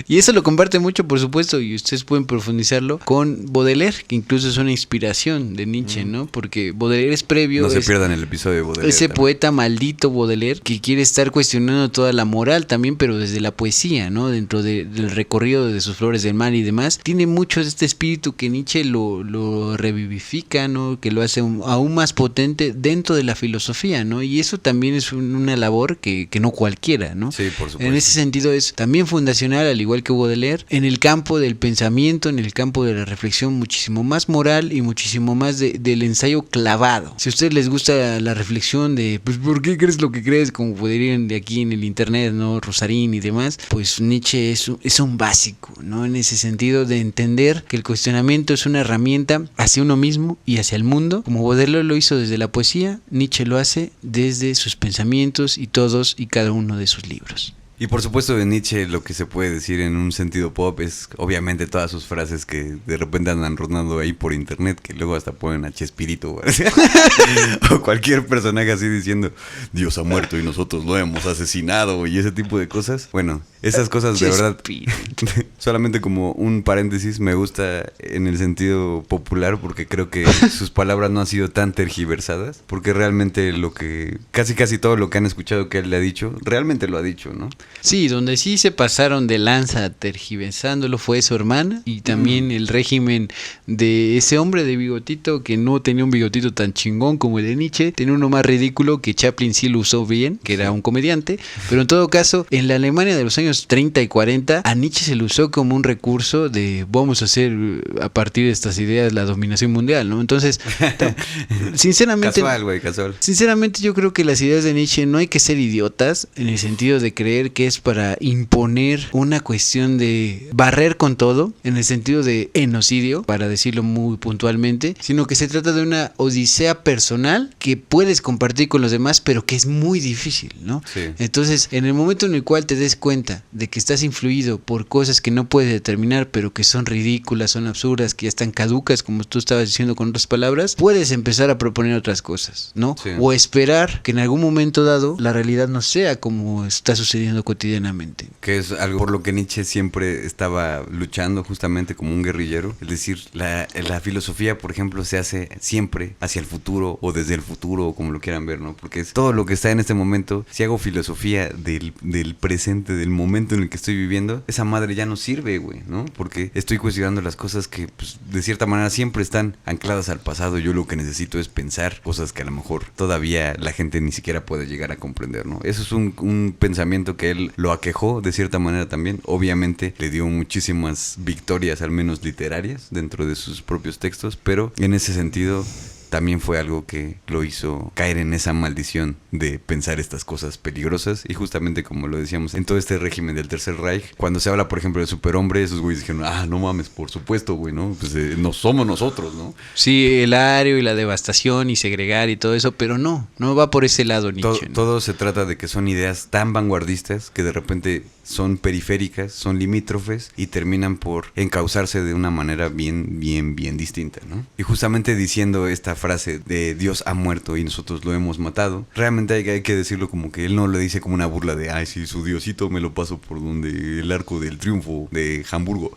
Speaker 2: Y eso lo comparte mucho, por supuesto, y ustedes pueden profundizarlo con Baudelaire, que incluso es una inspiración de Nietzsche, ¿no? Porque Baudelaire es previo.
Speaker 1: No se pierdan el episodio de Baudelaire.
Speaker 2: Ese
Speaker 1: también.
Speaker 2: poeta maldito Baudelaire que quiere estar cuestionando toda la moral también, pero desde la poesía, ¿no? Dentro del recorrido de sus Flores del Mal y demás. Tiene mucho de este espíritu que Nietzsche lo revivifica, ¿no? Que lo hace aún más potente dentro de la filosofía, ¿no? Y eso también es una labor que no cualquiera, ¿no?
Speaker 1: Sí, por supuesto.
Speaker 2: En ese sentido es también fundacional, al igual que Baudelaire, en el campo del pensamiento, en el campo de la reflexión, muchísimo más moral y muchísimo más del ensayo clavado. Si a ustedes les gusta la reflexión de, pues, ¿por qué crees lo que crees? Como podrían de aquí en el internet, ¿no? Rosarín y demás, pues Nietzsche es un básico, ¿no? En ese sentido de entender que el cuestionamiento es una herramienta hacia uno mismo y hacia el mundo. Como Baudelaire lo hizo desde la poesía, Nietzsche lo hace desde sus pensamientos y todos y cada uno de sus libros.
Speaker 1: Y por supuesto de Nietzsche lo que se puede decir en un sentido pop es obviamente todas sus frases que de repente andan rondando ahí por internet, que luego hasta ponen a Chespirito o cualquier personaje así diciendo Dios ha muerto y nosotros lo hemos asesinado y ese tipo de cosas. Bueno, esas cosas de verdad, solamente como un paréntesis, me gusta en el sentido popular porque creo que sus palabras no han sido tan tergiversadas, porque realmente lo que casi todo lo que han escuchado que él le ha dicho, realmente lo ha dicho, ¿no?
Speaker 2: Sí, donde sí se pasaron de lanza tergiversándolo fue su hermana y también el régimen de ese hombre de bigotito que no tenía un bigotito tan chingón como el de Nietzsche, tenía uno más ridículo que Chaplin sí lo usó bien, que era un comediante, pero en todo caso, en la Alemania de los años 30 y 40, a Nietzsche se lo usó como un recurso de vamos a hacer a partir de estas ideas la dominación mundial, ¿no? Entonces, sinceramente...
Speaker 1: Casual, güey, casual.
Speaker 2: Sinceramente yo creo que las ideas de Nietzsche no hay que ser idiotas en el sentido de creer que es para imponer una cuestión de barrer con todo, en el sentido de genocidio, para decirlo muy puntualmente, sino que se trata de una odisea personal que puedes compartir con los demás, pero que es muy difícil, ¿no?
Speaker 1: Sí.
Speaker 2: Entonces, en el momento en el cual te des cuenta de que estás influido por cosas que no puedes determinar, pero que son ridículas, son absurdas, que ya están caducas, como tú estabas diciendo con otras palabras, puedes empezar a proponer otras cosas, ¿no?
Speaker 1: Sí.
Speaker 2: O esperar que en algún momento dado la realidad no sea como está sucediendo cotidianamente.
Speaker 1: Que es algo por lo que Nietzsche siempre estaba luchando, justamente como un guerrillero. Es decir, la filosofía, por ejemplo, se hace siempre hacia el futuro o desde el futuro, o como lo quieran ver, ¿no? Porque es todo lo que está en este momento. Si hago filosofía del presente, del momento en el que estoy viviendo, esa madre ya no sirve, güey, ¿no? Porque estoy cuestionando las cosas que, pues, de cierta manera siempre están ancladas al pasado. Yo lo que necesito es pensar cosas que a lo mejor todavía la gente ni siquiera puede llegar a comprender, ¿no? Eso es un pensamiento que él lo aquejó de cierta manera también. Obviamente le dio muchísimas victorias, al menos literarias, dentro de sus propios textos, pero en ese sentido también fue algo que lo hizo caer en esa maldición de pensar estas cosas peligrosas. Y justamente como lo decíamos, en todo este régimen del Tercer Reich, cuando se habla, por ejemplo, de superhombre, esos güeyes dijeron, no mames, por supuesto, güey, ¿no? Pues no somos nosotros, ¿no?
Speaker 2: Sí, el ario y la devastación y segregar y todo eso, pero no va por ese lado, Nietzsche, ¿no?
Speaker 1: Todo se trata de que son ideas tan vanguardistas que de repente son periféricas, son limítrofes y terminan por encauzarse de una manera bien distinta, ¿no? Y justamente diciendo esta frase de Dios ha muerto y nosotros lo hemos matado, realmente hay que decirlo como que él no lo dice como una burla de, ay, sí, su Diosito me lo paso por donde el Arco del Triunfo de Hamburgo,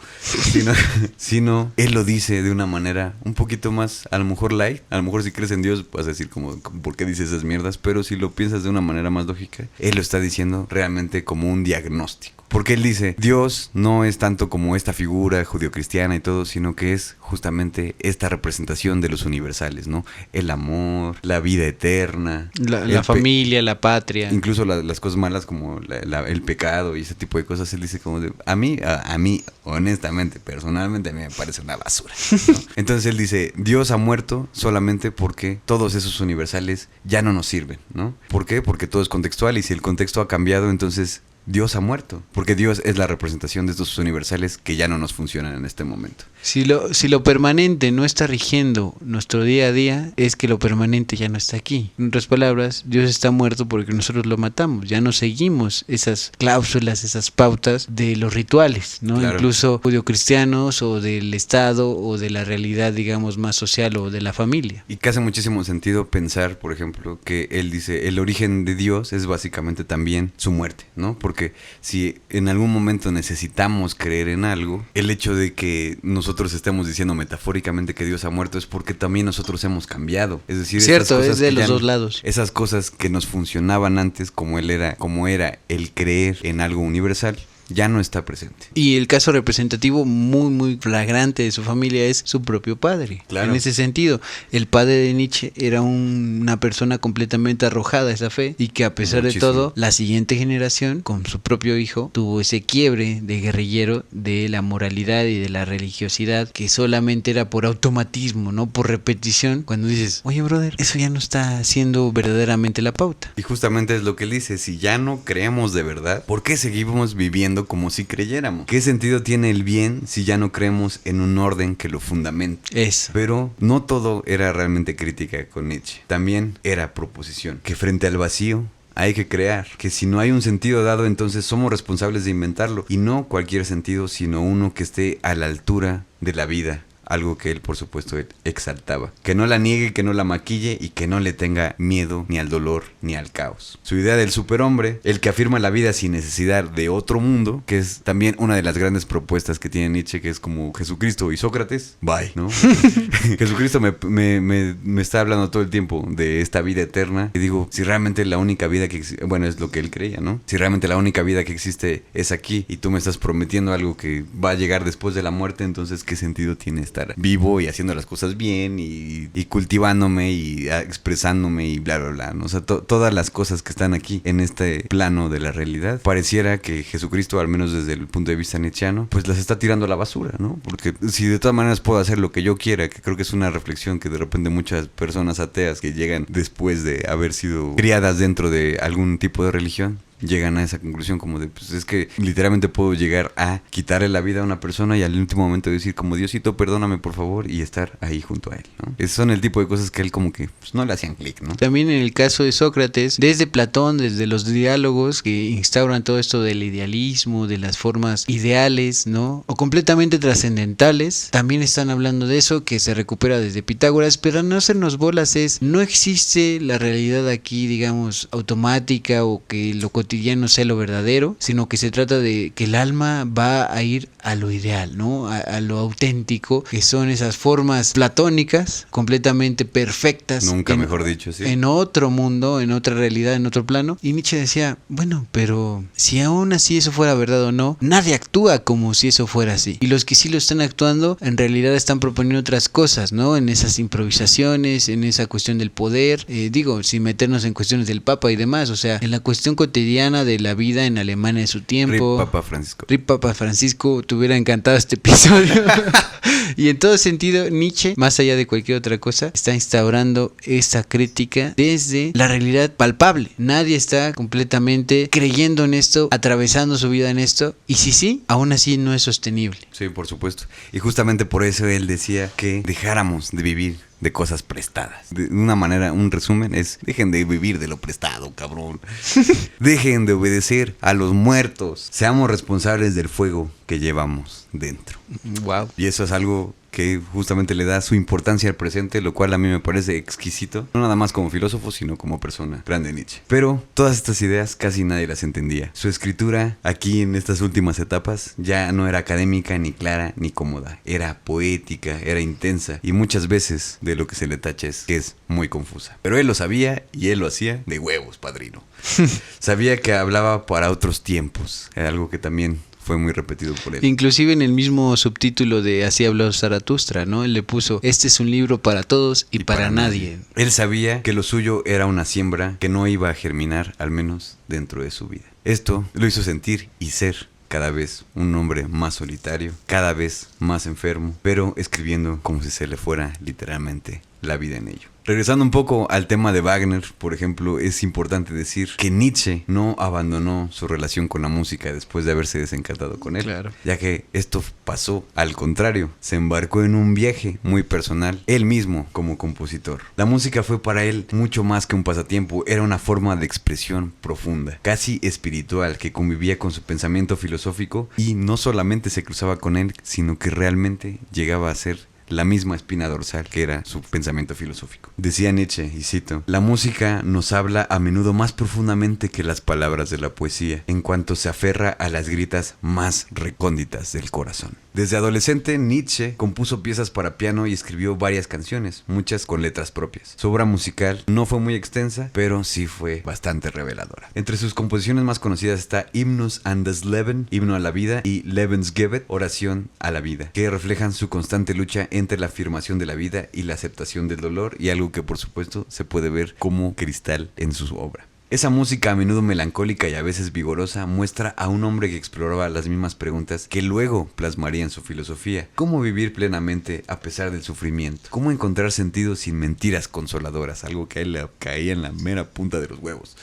Speaker 1: sino él lo dice de una manera un poquito más, a lo mejor light, a lo mejor si crees en Dios vas a decir como, ¿por qué dices esas mierdas? Pero si lo piensas de una manera más lógica, él lo está diciendo realmente como un diagnóstico. Porque él dice, Dios no es tanto como esta figura judio-cristiana y todo, sino que es justamente esta representación de los universales, ¿no? El amor, la vida eterna.
Speaker 2: La familia, la patria.
Speaker 1: Incluso las cosas malas como el pecado y ese tipo de cosas. Él dice como de, a mí, honestamente, personalmente, a mí me parece una basura, ¿no? Entonces él dice, Dios ha muerto solamente porque todos esos universales ya no nos sirven, ¿no? ¿Por qué? Porque todo es contextual y si el contexto ha cambiado, entonces Dios ha muerto, porque Dios es la representación de estos universales que ya no nos funcionan en este momento.
Speaker 2: Si lo permanente no está rigiendo nuestro día a día, es que lo permanente ya no está aquí. En otras palabras, Dios está muerto porque nosotros lo matamos. Ya no seguimos esas cláusulas, esas pautas de los rituales, ¿no? Claro. Incluso judio-cristianos o del Estado o de la realidad, digamos, más social o de la familia.
Speaker 1: Y que hace muchísimo sentido pensar, por ejemplo, que él dice, el origen de Dios es básicamente también su muerte, ¿no? Porque si en algún momento necesitamos creer en algo, el hecho de que nosotros estemos diciendo metafóricamente que Dios ha muerto es porque también nosotros hemos cambiado. Es decir,
Speaker 2: cierto, es de los dos lados.
Speaker 1: Esas cosas que nos funcionaban antes, como era el creer en algo universal, ya no está presente.
Speaker 2: Y el caso representativo muy flagrante de su familia es su propio padre.
Speaker 1: Claro.
Speaker 2: En ese sentido, el padre de Nietzsche era una persona completamente arrojada a esa fe y que a pesar de todo, la siguiente generación, con su propio hijo, tuvo ese quiebre de guerrillero de la moralidad y de la religiosidad que solamente era por automatismo, no por repetición, cuando dices, oye brother, eso ya no está siendo verdaderamente la pauta.
Speaker 1: Y justamente es lo que él dice, si ya no creemos de verdad, ¿por qué seguimos viviendo como si creyéramos? ¿Qué sentido tiene el bien si ya no creemos en un orden que lo fundamente?
Speaker 2: Eso.
Speaker 1: Pero no todo era realmente crítica con Nietzsche. También era proposición. Que frente al vacío hay que crear. Que si no hay un sentido dado, entonces somos responsables de inventarlo. Y no cualquier sentido, sino uno que esté a la altura de la vida. Algo que él, por supuesto, exaltaba. Que no la niegue, que no la maquille y que no le tenga miedo ni al dolor ni al caos. Su idea del superhombre, el que afirma la vida sin necesidad de otro mundo, que es también una de las grandes propuestas que tiene Nietzsche, que es como Jesucristo y Sócrates. Bye, ¿no? Jesucristo me está hablando todo el tiempo de esta vida eterna. Y digo, si realmente la única vida que existe, bueno, es lo que él creía, ¿no? Si realmente la única vida que existe es aquí y tú me estás prometiendo algo que va a llegar después de la muerte, entonces, ¿qué sentido tiene estar vivo y haciendo las cosas bien y cultivándome y expresándome y bla, bla, bla, ¿no? O sea, todas las cosas que están aquí en este plano de la realidad, pareciera que Jesucristo, al menos desde el punto de vista nietzscheano, pues las está tirando a la basura, ¿no? Porque si de todas maneras puedo hacer lo que yo quiera, que creo que es una reflexión que de repente muchas personas ateas que llegan después de haber sido criadas dentro de algún tipo de religión, llegan a esa conclusión como de, pues es que literalmente puedo llegar a quitarle la vida a una persona y al último momento decir como Diosito, perdóname por favor y estar ahí junto a él, ¿no? Esos son el tipo de cosas que él como que pues, no le hacían clic, ¿no?
Speaker 2: También en el caso de Sócrates, desde Platón, desde los diálogos que instauran todo esto del idealismo, de las formas ideales, ¿no? O completamente trascendentales, también están hablando de eso que se recupera desde Pitágoras, pero a no hacernos bolas no existe la realidad aquí, digamos, automática o que lo cotidiano sea lo verdadero, sino que se trata de que el alma va a ir a lo ideal, ¿no? A lo auténtico, que son esas formas platónicas, completamente perfectas.
Speaker 1: Nunca mejor dicho, sí.
Speaker 2: En otro mundo, en otra realidad, en otro plano. Y Nietzsche decía, bueno, pero si aún así eso fuera verdad o no, nadie actúa como si eso fuera así. Y los que sí lo están actuando, en realidad están proponiendo otras cosas, ¿no? En esas improvisaciones, en esa cuestión del poder, sin meternos en cuestiones del Papa y demás, o sea, en la cuestión cotidiana de la vida en Alemania de su tiempo.
Speaker 1: Rip Papa Francisco.
Speaker 2: Rip Papa Francisco, te hubiera encantado este episodio. Y en todo sentido, Nietzsche, más allá de cualquier otra cosa, está instaurando esa crítica desde la realidad palpable. Nadie está completamente creyendo en esto, atravesando su vida en esto, y si sí, aún así no es sostenible.
Speaker 1: Sí, por supuesto. Y justamente por eso él decía que dejáramos de vivir de cosas prestadas. De una manera, un resumen es, dejen de vivir de lo prestado, cabrón. Dejen de obedecer a los muertos. Seamos responsables del fuego que llevamos dentro.
Speaker 2: Wow.
Speaker 1: Y eso es algo que justamente le da su importancia al presente, lo cual a mí me parece exquisito, no nada más como filósofo, sino como persona, grande Nietzsche. Pero todas estas ideas casi nadie las entendía. Su escritura aquí en estas últimas etapas ya no era académica, ni clara, ni cómoda. Era poética, era intensa, y muchas veces de lo que se le tacha es que es muy confusa. Pero él lo sabía y él lo hacía de huevos, padrino. Sabía que hablaba para otros tiempos, era algo que también fue muy repetido por él.
Speaker 2: Inclusive en el mismo subtítulo de Así habló Zaratustra, ¿no? Él le puso, este es un libro para todos y para nadie.
Speaker 1: Él sabía que lo suyo era una siembra que no iba a germinar, al menos dentro de su vida. Esto lo hizo sentir y ser cada vez un hombre más solitario, cada vez más enfermo, pero escribiendo como si se le fuera literalmente la vida en ello. Regresando un poco al tema de Wagner, por ejemplo, es importante decir que Nietzsche no abandonó su relación con la música después de haberse desencantado con él.
Speaker 2: Claro.
Speaker 1: Ya que esto pasó al contrario, se embarcó en un viaje muy personal, él mismo como compositor. La música fue para él mucho más que un pasatiempo, era una forma de expresión profunda, casi espiritual, que convivía con su pensamiento filosófico y no solamente se cruzaba con él, sino que realmente llegaba a ser la misma espina dorsal que era su pensamiento filosófico. Decía Nietzsche, y cito, la música nos habla a menudo más profundamente que las palabras de la poesía, en cuanto se aferra a las gritas más recónditas del corazón. Desde adolescente, Nietzsche compuso piezas para piano y escribió varias canciones, muchas con letras propias. Su obra musical no fue muy extensa, pero sí fue bastante reveladora. Entre sus composiciones más conocidas está Hymnus an das Leben, Himno a la Vida, y Lebensgebet, Oración a la Vida, que reflejan su constante lucha entre la afirmación de la vida y la aceptación del dolor, y algo que por supuesto se puede ver como cristal en su obra. Esa música a menudo melancólica y a veces vigorosa muestra a un hombre que exploraba las mismas preguntas que luego plasmaría en su filosofía. ¿Cómo vivir plenamente a pesar del sufrimiento? ¿Cómo encontrar sentido sin mentiras consoladoras? Algo que a él le caía en la mera punta de los huevos.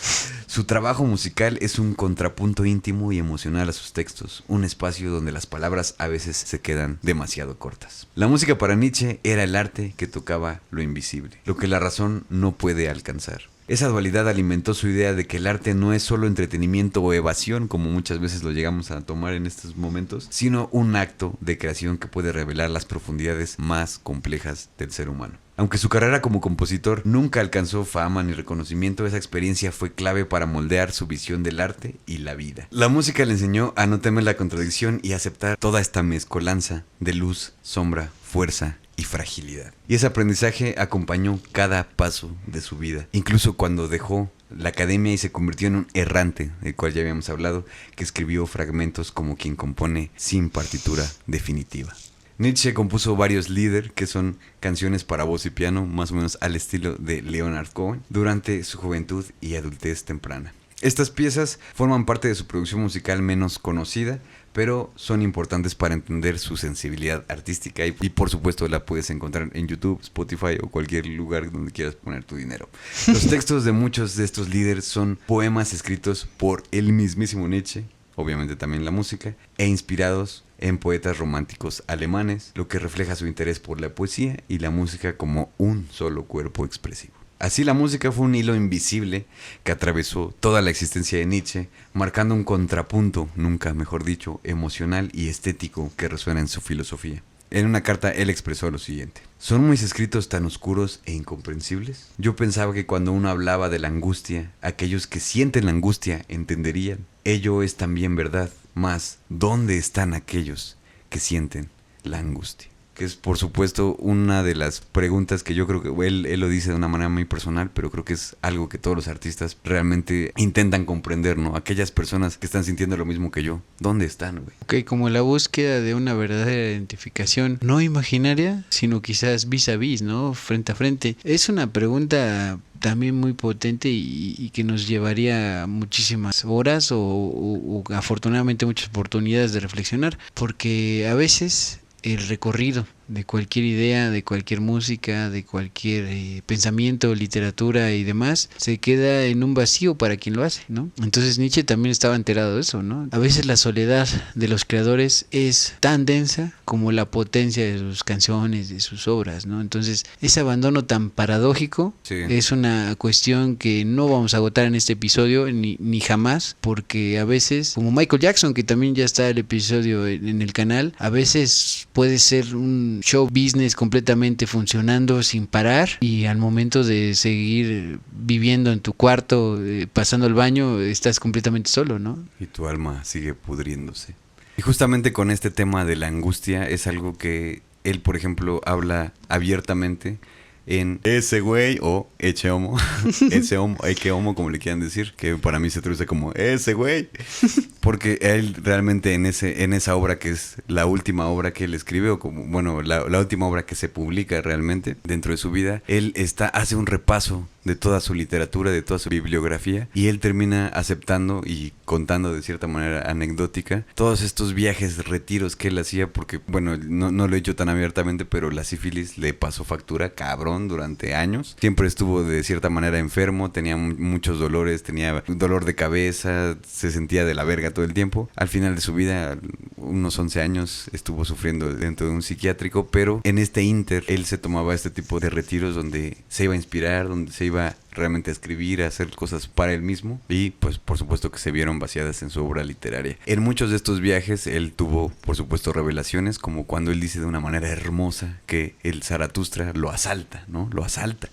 Speaker 1: Su trabajo musical es un contrapunto íntimo y emocional a sus textos, un espacio donde las palabras a veces se quedan demasiado cortas. La música para Nietzsche era el arte que tocaba lo invisible, lo que la razón no puede alcanzar. Esa dualidad alimentó su idea de que el arte no es solo entretenimiento o evasión, como muchas veces lo llegamos a tomar en estos momentos, sino un acto de creación que puede revelar las profundidades más complejas del ser humano. Aunque su carrera como compositor nunca alcanzó fama ni reconocimiento, esa experiencia fue clave para moldear su visión del arte y la vida. La música le enseñó a no temer la contradicción y aceptar toda esta mezcolanza de luz, sombra, fuerza y fragilidad. Y ese aprendizaje acompañó cada paso de su vida, incluso cuando dejó la academia y se convirtió en un errante, del cual ya habíamos hablado, que escribió fragmentos como quien compone sin partitura definitiva. Nietzsche compuso varios Lieder, que son canciones para voz y piano, más o menos al estilo de Leonard Cohen, durante su juventud y adultez temprana. Estas piezas forman parte de su producción musical menos conocida, pero son importantes para entender su sensibilidad artística y por supuesto la puedes encontrar en YouTube, Spotify o cualquier lugar donde quieras poner tu dinero. Los textos de muchos de estos líderes son poemas escritos por el mismísimo Nietzsche, obviamente también la música, e inspirados en poetas románticos alemanes, lo que refleja su interés por la poesía y la música como un solo cuerpo expresivo. Así la música fue un hilo invisible que atravesó toda la existencia de Nietzsche, marcando un contrapunto, nunca mejor dicho, emocional y estético que resuena en su filosofía. En una carta él expresó lo siguiente: ¿son mis escritos tan oscuros e incomprensibles? Yo pensaba que cuando uno hablaba de la angustia, aquellos que sienten la angustia entenderían. Ello es también verdad, mas ¿dónde están aquellos que sienten la angustia? Que es por supuesto una de las preguntas que yo creo que él lo dice de una manera muy personal, pero creo que es algo que todos los artistas realmente intentan comprender, ¿no? Aquellas personas que están sintiendo lo mismo que yo, ¿dónde están, güey?
Speaker 2: Ok, como la búsqueda de una verdadera identificación, no imaginaria, sino quizás vis a vis, ¿no? Frente a frente. Es una pregunta también muy potente y que nos llevaría muchísimas horas o afortunadamente muchas oportunidades de reflexionar, porque a veces el recorrido de cualquier idea, de cualquier música, de cualquier pensamiento, literatura y demás, se queda en un vacío para quien lo hace, ¿no? Entonces Nietzsche también estaba enterado de eso, ¿no? A veces la soledad de los creadores es tan densa como la potencia de sus canciones, de sus obras, ¿no? Entonces ese abandono tan paradójico es una cuestión que no vamos a agotar en este episodio ni jamás, porque a veces, como Michael Jackson, que también ya está el episodio en el canal, a veces puede ser un show business completamente funcionando sin parar y al momento de seguir viviendo en tu cuarto, pasando el baño, estás completamente solo, ¿no?
Speaker 1: Y tu alma sigue pudriéndose. Y justamente con este tema de la angustia es algo que él, por ejemplo, habla abiertamente en Ese güey o Eche homo, ese homo, Eke homo, como le quieran decir, que para mí se traduce como ese güey, porque él realmente en esa obra que es la última obra que él escribe, o como, bueno, la última obra que se publica realmente dentro de su vida, él hace un repaso de toda su literatura, de toda su bibliografía, y él termina aceptando y contando de cierta manera anecdótica todos estos viajes, retiros que él hacía, porque bueno, no lo he hecho tan abiertamente, pero la sífilis le pasó factura cabrón durante años. Siempre estuvo de cierta manera enfermo, tenía muchos dolores, tenía dolor de cabeza, se sentía de la verga todo el tiempo. Al final de su vida, unos 11 años, estuvo sufriendo dentro de un psiquiátrico, pero en este inter, él se tomaba este tipo de retiros donde se iba a inspirar, donde se iba realmente a escribir, a hacer cosas para él mismo, y pues por supuesto que se vieron vaciadas en su obra literaria. En muchos de estos viajes él tuvo por supuesto revelaciones, como cuando él dice de una manera hermosa que el Zaratustra lo asalta, ¿no? Lo asalta,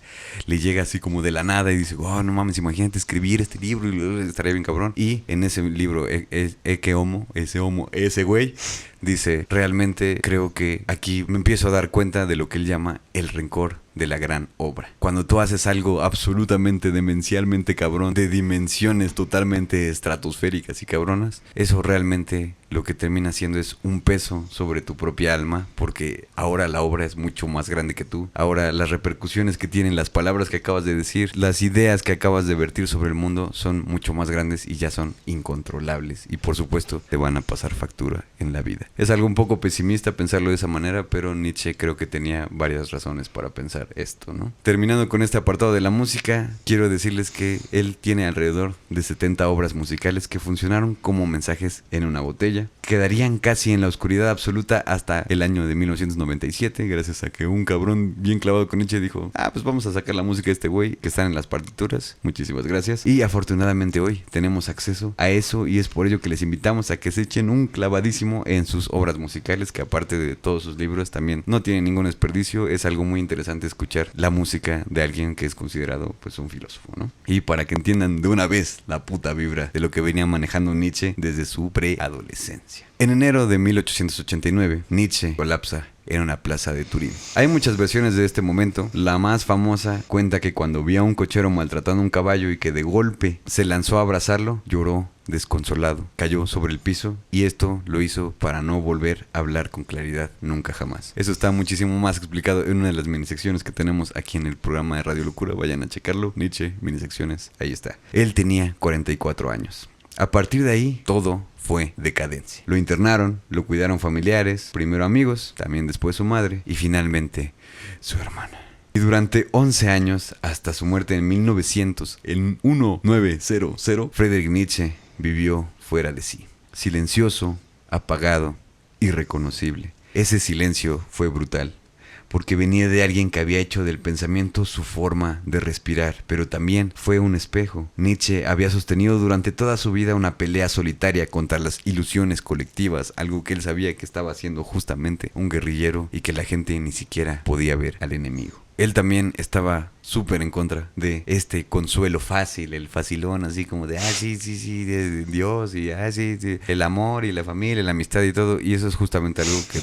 Speaker 1: le llega así como de la nada y dice, oh, no mames, imagínate escribir este libro y estaría bien cabrón. Y en ese libro, Eke homo, ese güey, dice, realmente creo que aquí me empiezo a dar cuenta de lo que él llama el rencor de la gran obra. Cuando tú haces algo absolutamente demencialmente cabrón, de dimensiones totalmente estratosféricas y cabronas, eso realmente lo que termina siendo es un peso sobre tu propia alma, porque ahora la obra es mucho más grande que tú. Ahora las repercusiones que tienen las palabras que acabas de decir, las ideas que acabas de vertir sobre el mundo son mucho más grandes y ya son incontrolables, y por supuesto te van a pasar factura en la vida. Es algo un poco pesimista pensarlo de esa manera, pero Nietzsche creo que tenía varias razones para pensar esto, ¿no? Terminando con este apartado de la música, quiero decirles que él tiene alrededor de 70 obras musicales que funcionaron como mensajes en una botella. Quedarían casi en la oscuridad absoluta hasta el año de 1997, gracias a que un cabrón bien clavado con Nietzsche dijo, pues vamos a sacar la música de este güey que están en las partituras. Muchísimas gracias. Y afortunadamente hoy tenemos acceso a eso, y es por ello que les invitamos a que se echen un clavadísimo en sus obras musicales, que aparte de todos sus libros también no tienen ningún desperdicio. Es algo muy interesante escuchar la música de alguien que es considerado pues un filósofo, ¿no? Y para que entiendan de una vez la puta vibra de lo que venía manejando Nietzsche desde su preadolescencia. En enero de 1889, Nietzsche colapsa en una plaza de Turín. Hay muchas versiones de este momento. La más famosa cuenta que cuando vio a un cochero maltratando a un caballo y que de golpe se lanzó a abrazarlo, lloró desconsolado, cayó sobre el piso y esto lo hizo para no volver a hablar con claridad nunca jamás. Eso está muchísimo más explicado en una de las minisecciones que tenemos aquí en el programa de Radio Locura. Vayan a checarlo. Nietzsche, minisecciones, ahí está. Él tenía 44 años. A partir de ahí, todo fue decadencia. Lo internaron, lo cuidaron familiares, primero amigos, también después su madre y finalmente su hermana. Y durante 11 años, hasta su muerte en 1900, en 1900, Friedrich Nietzsche vivió fuera de sí. Silencioso, apagado, irreconocible. Ese silencio fue brutal, porque venía de alguien que había hecho del pensamiento su forma de respirar, pero también fue un espejo. Nietzsche había sostenido durante toda su vida una pelea solitaria contra las ilusiones colectivas, algo que él sabía que estaba haciendo justamente un guerrillero y que la gente ni siquiera podía ver al enemigo. Él también estaba súper en contra de este consuelo fácil, el facilón, así como de, sí, de Dios, y sí, el amor y la familia, la amistad y todo, y eso es justamente algo que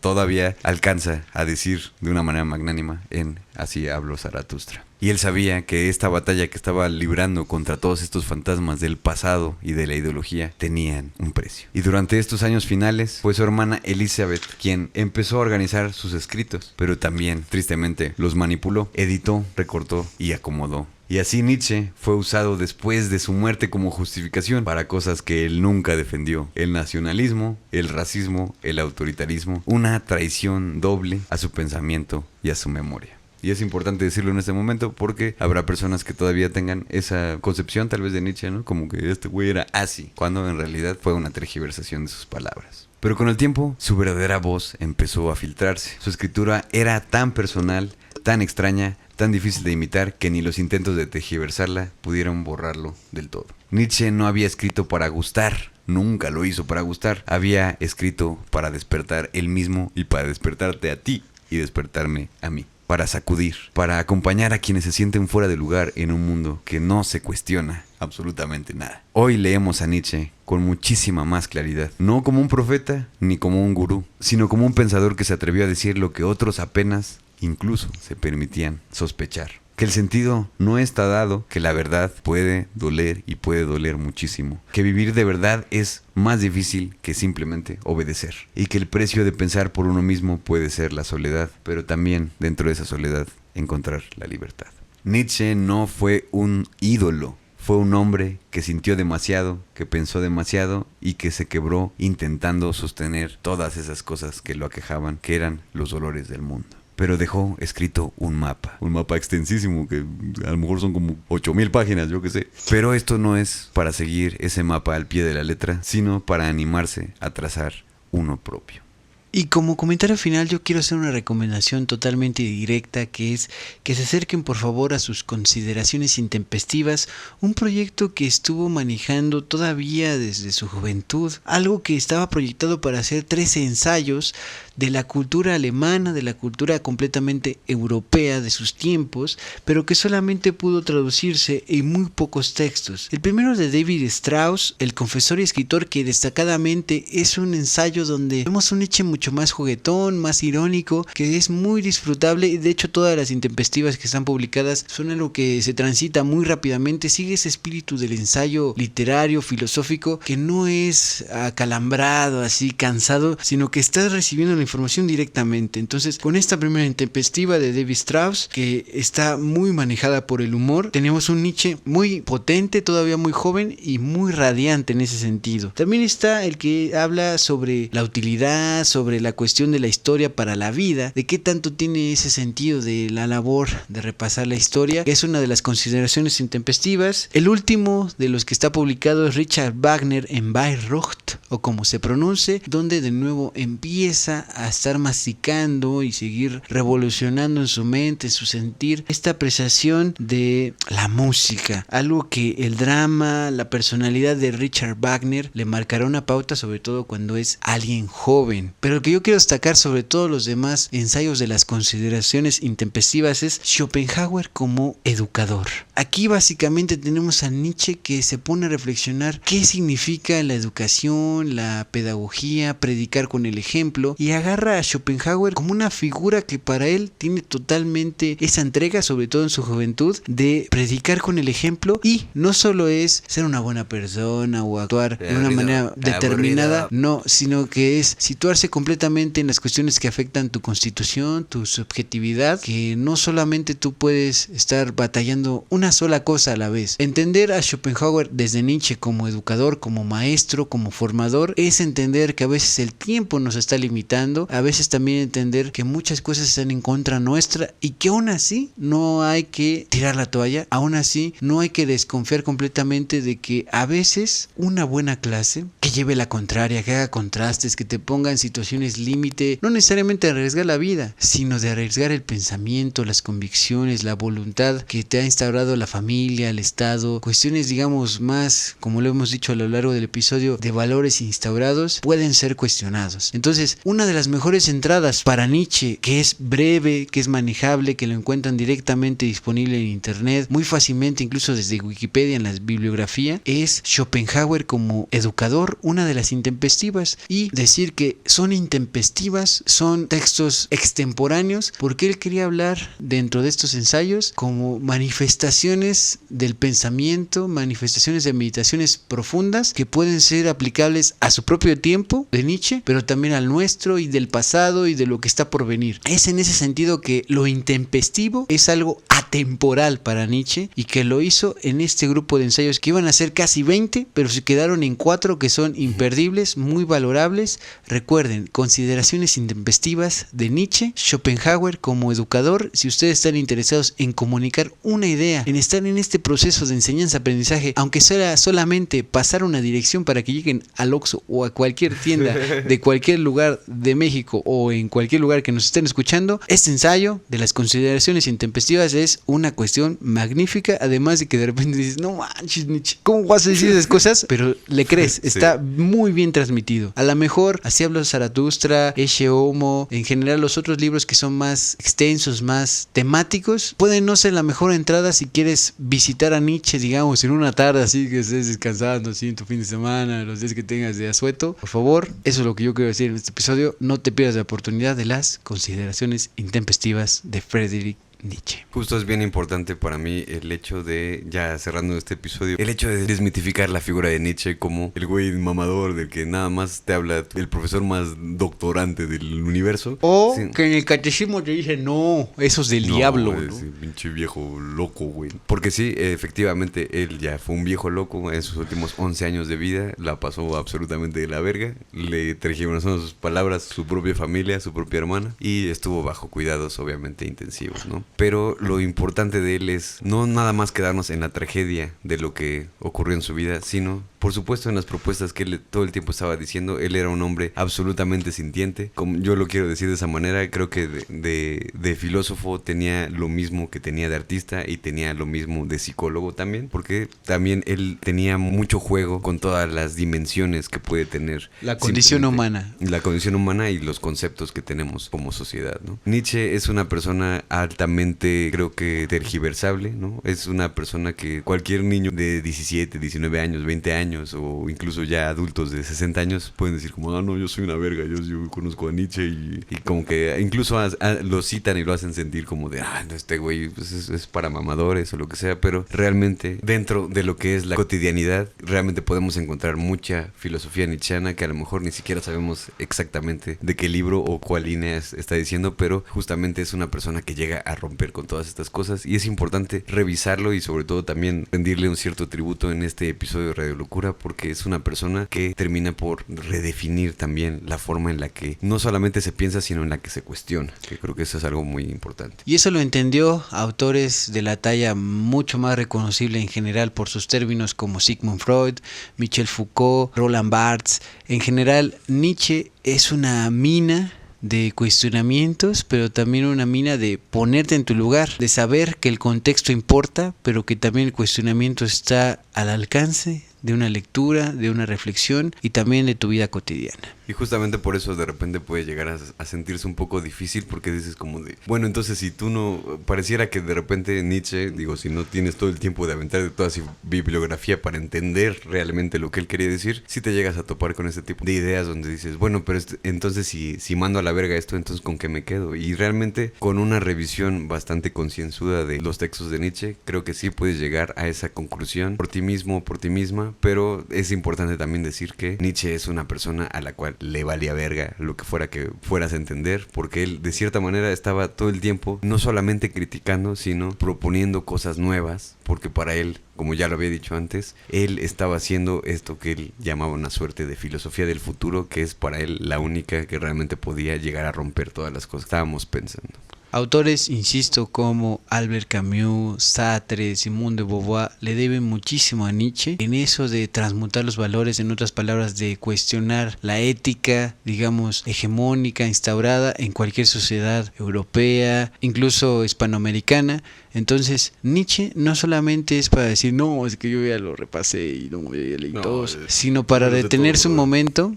Speaker 1: todavía alcanza a decir de una manera magnánima en Así habló Zaratustra. Y él sabía que esta batalla que estaba librando contra todos estos fantasmas del pasado y de la ideología tenían un precio. Y durante estos años finales fue su hermana Elizabeth quien empezó a organizar sus escritos, pero también, tristemente, los manipuló, editó, recortó y acomodó. Y así Nietzsche fue usado después de su muerte como justificación para cosas que él nunca defendió: el nacionalismo, el racismo, el autoritarismo, una traición doble a su pensamiento y a su memoria. Y es importante decirlo en este momento porque habrá personas que todavía tengan esa concepción tal vez de Nietzsche, ¿no? Como que este güey era así, cuando en realidad fue una tergiversación de sus palabras. Pero con el tiempo, su verdadera voz empezó a filtrarse. Su escritura era tan personal, tan extraña, tan difícil de imitar que ni los intentos de tergiversarla pudieron borrarlo del todo. Nietzsche no había escrito para gustar, nunca lo hizo para gustar. Había escrito para despertar él mismo y para despertarte a ti y despertarme a mí. Para sacudir, para acompañar a quienes se sienten fuera de lugar en un mundo que no se cuestiona absolutamente nada. Hoy leemos a Nietzsche con muchísima más claridad, no como un profeta ni como un gurú, sino como un pensador que se atrevió a decir lo que otros apenas incluso se permitían sospechar. Que el sentido no está dado, que la verdad puede doler y puede doler muchísimo. Que vivir de verdad es más difícil que simplemente obedecer. Y que el precio de pensar por uno mismo puede ser la soledad, pero también dentro de esa soledad encontrar la libertad. Nietzsche no fue un ídolo. Fue un hombre que sintió demasiado, que pensó demasiado y que se quebró intentando sostener todas esas cosas que lo aquejaban, que eran los dolores del mundo. Pero dejó escrito un mapa extensísimo, que a lo mejor son como 8,000 páginas, yo qué sé. Pero esto no es para seguir ese mapa al pie de la letra, sino para animarse a trazar uno propio.
Speaker 2: Y como comentario final yo quiero hacer una recomendación totalmente directa, que es que se acerquen por favor a sus consideraciones intempestivas, un proyecto que estuvo manejando todavía desde su juventud, algo que estaba proyectado para hacer 13 ensayos de la cultura alemana, de la cultura completamente europea de sus tiempos, pero que solamente pudo traducirse en muy pocos textos. El primero de David Strauss, el confesor y escritor, que destacadamente es un ensayo donde vemos un Nietzsche mucho más juguetón, más irónico, que es muy disfrutable, y de hecho todas las intempestivas que están publicadas son algo que se transita muy rápidamente, sigue ese espíritu del ensayo literario, filosófico, que no es acalambrado, así cansado, sino que estás recibiendo la información directamente. Entonces, con esta primera intempestiva de David Strauss, que está muy manejada por el humor, tenemos un Nietzsche muy potente, todavía muy joven y muy radiante en ese sentido. También está el que habla sobre la utilidad, sobre la cuestión de la historia para la vida, de qué tanto tiene ese sentido de la labor de repasar la historia, que es una de las consideraciones intempestivas. El último de los que está publicado es Richard Wagner en Bayreuth, o como se pronuncie, donde de nuevo empieza a estar masticando y seguir revolucionando en su mente, en su sentir, esta apreciación de la música, algo que el drama, la personalidad de Richard Wagner le marcará una pauta, sobre todo cuando es alguien joven. Pero lo que yo quiero destacar sobre todos los demás ensayos de las consideraciones intempestivas es Schopenhauer como educador. Aquí básicamente tenemos a Nietzsche que se pone a reflexionar qué significa la educación, la pedagogía, predicar con el ejemplo, y agarra agarra a Schopenhauer como una figura que para él tiene totalmente esa entrega, sobre todo en su juventud, de predicar con el ejemplo, y no solo es ser una buena persona o actuar de una manera determinada, no, sino que es situarse completamente en las cuestiones que afectan tu constitución, tu subjetividad, que no solamente tú puedes estar batallando una sola cosa a la vez. Entender a Schopenhauer desde Nietzsche como educador, como maestro, como formador, es entender que a veces el tiempo nos está limitando, a veces también entender que muchas cosas están en contra nuestra y que aún así no hay que tirar la toalla, aún así no hay que desconfiar completamente de que a veces una buena clase que lleve la contraria, que haga contrastes, que te ponga en situaciones límite, no necesariamente arriesgar la vida, sino de arriesgar el pensamiento, las convicciones, la voluntad que te ha instaurado la familia, el Estado, cuestiones digamos más, como lo hemos dicho a lo largo del episodio, de valores instaurados, pueden ser cuestionados. Entonces, una de las mejores entradas para Nietzsche, que es breve, que es manejable, que lo encuentran directamente disponible en internet, muy fácilmente, incluso desde Wikipedia en la bibliografía, es Schopenhauer como educador, una de las intempestivas. Y decir que son intempestivas, son textos extemporáneos, porque él quería hablar dentro de estos ensayos como manifestaciones del pensamiento, manifestaciones de meditaciones profundas que pueden ser aplicables a su propio tiempo de Nietzsche, pero también al nuestro y del pasado y de lo que está por venir. Es en ese sentido que lo intempestivo es algo atemporal para Nietzsche, y que lo hizo en este grupo de ensayos que iban a ser casi 20, pero se quedaron en 4 que son imperdibles, muy valorables. Recuerden, Consideraciones intempestivas de Nietzsche, Schopenhauer como educador. Si ustedes están interesados en comunicar una idea, en estar en este proceso de enseñanza-aprendizaje, aunque sea solamente pasar una dirección para que lleguen al Oxxo o a cualquier tienda de cualquier lugar de México o en cualquier lugar que nos estén escuchando, este ensayo de las consideraciones intempestivas es una cuestión magnífica, además de que de repente dices, no manches Nietzsche, ¿cómo vas a decir esas cosas? Pero le crees, está muy bien transmitido. A lo mejor Así habló Zaratustra, Ecce Homo, en general los otros libros que son más extensos, más temáticos, pueden no ser la mejor entrada si quieres visitar a Nietzsche, digamos, en una tarde así que estés descansando así en tu fin de semana, los días que tengas de asueto. Por favor, eso es lo que yo quiero decir en este episodio. No te pierdas la oportunidad de las consideraciones intempestivas de Friedrich Nietzsche.
Speaker 1: Justo es bien importante para mí el hecho de, ya cerrando este episodio, el hecho de desmitificar la figura de Nietzsche como el güey mamador del que nada más te habla el profesor más doctorante del universo.
Speaker 2: O sí, que en el catecismo te dice, no, eso es del diablo, ¿no?
Speaker 1: Ese pinche viejo loco, güey. Porque sí, efectivamente, él ya fue un viejo loco en sus últimos 11 años de vida, la pasó absolutamente de la verga, le tergiversaron sus palabras, su propia familia, su propia hermana, y estuvo bajo cuidados obviamente intensivos, ¿no? Pero lo importante de él es no nada más quedarnos en la tragedia de lo que ocurrió en su vida, sino, por supuesto, en las propuestas que él todo el tiempo estaba diciendo. Él era un hombre absolutamente sintiente, como yo lo quiero decir de esa manera. Creo que de filósofo tenía lo mismo que tenía de artista, y tenía lo mismo de psicólogo también, porque también él tenía mucho juego con todas las dimensiones que puede tener
Speaker 2: la condición humana.
Speaker 1: La condición humana y los conceptos que tenemos como sociedad, ¿no? Nietzsche es una persona altamente, creo que tergiversable, ¿no? Es una persona que cualquier niño de 17, 19 años, 20 años o incluso ya adultos de 60 años pueden decir como, no, yo soy una verga, yo conozco a Nietzsche, y como que incluso lo citan y lo hacen sentir como de, no, este güey pues es para mamadores o lo que sea, pero realmente dentro de lo que es la cotidianidad realmente podemos encontrar mucha filosofía nietzscheana que a lo mejor ni siquiera sabemos exactamente de qué libro o cuál línea está diciendo, pero justamente es una persona que llega a romper con todas estas cosas, y es importante revisarlo y sobre todo también rendirle un cierto tributo en este episodio de Radio Locura, porque es una persona que termina por redefinir también la forma en la que no solamente se piensa, sino en la que se cuestiona, que creo que eso es algo muy importante.
Speaker 2: Y eso lo entendió autores de la talla mucho más reconocible en general por sus términos como Sigmund Freud, Michel Foucault, Roland Barthes. En general, Nietzsche es una mina de cuestionamientos, pero también una mina de ponerte en tu lugar, de saber que el contexto importa, pero que también el cuestionamiento está al alcance de una lectura, de una reflexión y también de tu vida cotidiana.
Speaker 1: Y justamente por eso de repente puede llegar a sentirse un poco difícil, porque dices como de, bueno, entonces si tú no, pareciera que de repente Nietzsche, digo, si no tienes todo el tiempo de aventar de toda su bibliografía para entender realmente lo que él quería decir, si te llegas a topar con ese tipo de ideas donde dices, bueno, pero entonces si mando a la verga esto, entonces ¿con qué me quedo? Y realmente con una revisión bastante concienzuda de los textos de Nietzsche, creo que sí puedes llegar a esa conclusión por ti mismo o por ti misma, pero es importante también decir que Nietzsche es una persona a la cual le valía verga lo que fueras a entender, porque él de cierta manera estaba todo el tiempo no solamente criticando, sino proponiendo cosas nuevas, porque para él, como ya lo había dicho antes, él estaba haciendo esto que él llamaba una suerte de filosofía del futuro, que es para él la única que realmente podía llegar a romper todas las cosas que estábamos pensando.
Speaker 2: Autores, insisto, como Albert Camus, Sartre, Simone de Beauvoir, le deben muchísimo a Nietzsche en eso de transmutar los valores, en otras palabras, de cuestionar la ética, digamos, hegemónica, instaurada en cualquier sociedad europea, incluso hispanoamericana. Entonces, Nietzsche no solamente es para decir, no, es que yo ya lo repasé y no ya leí todos, sino para detenerse un momento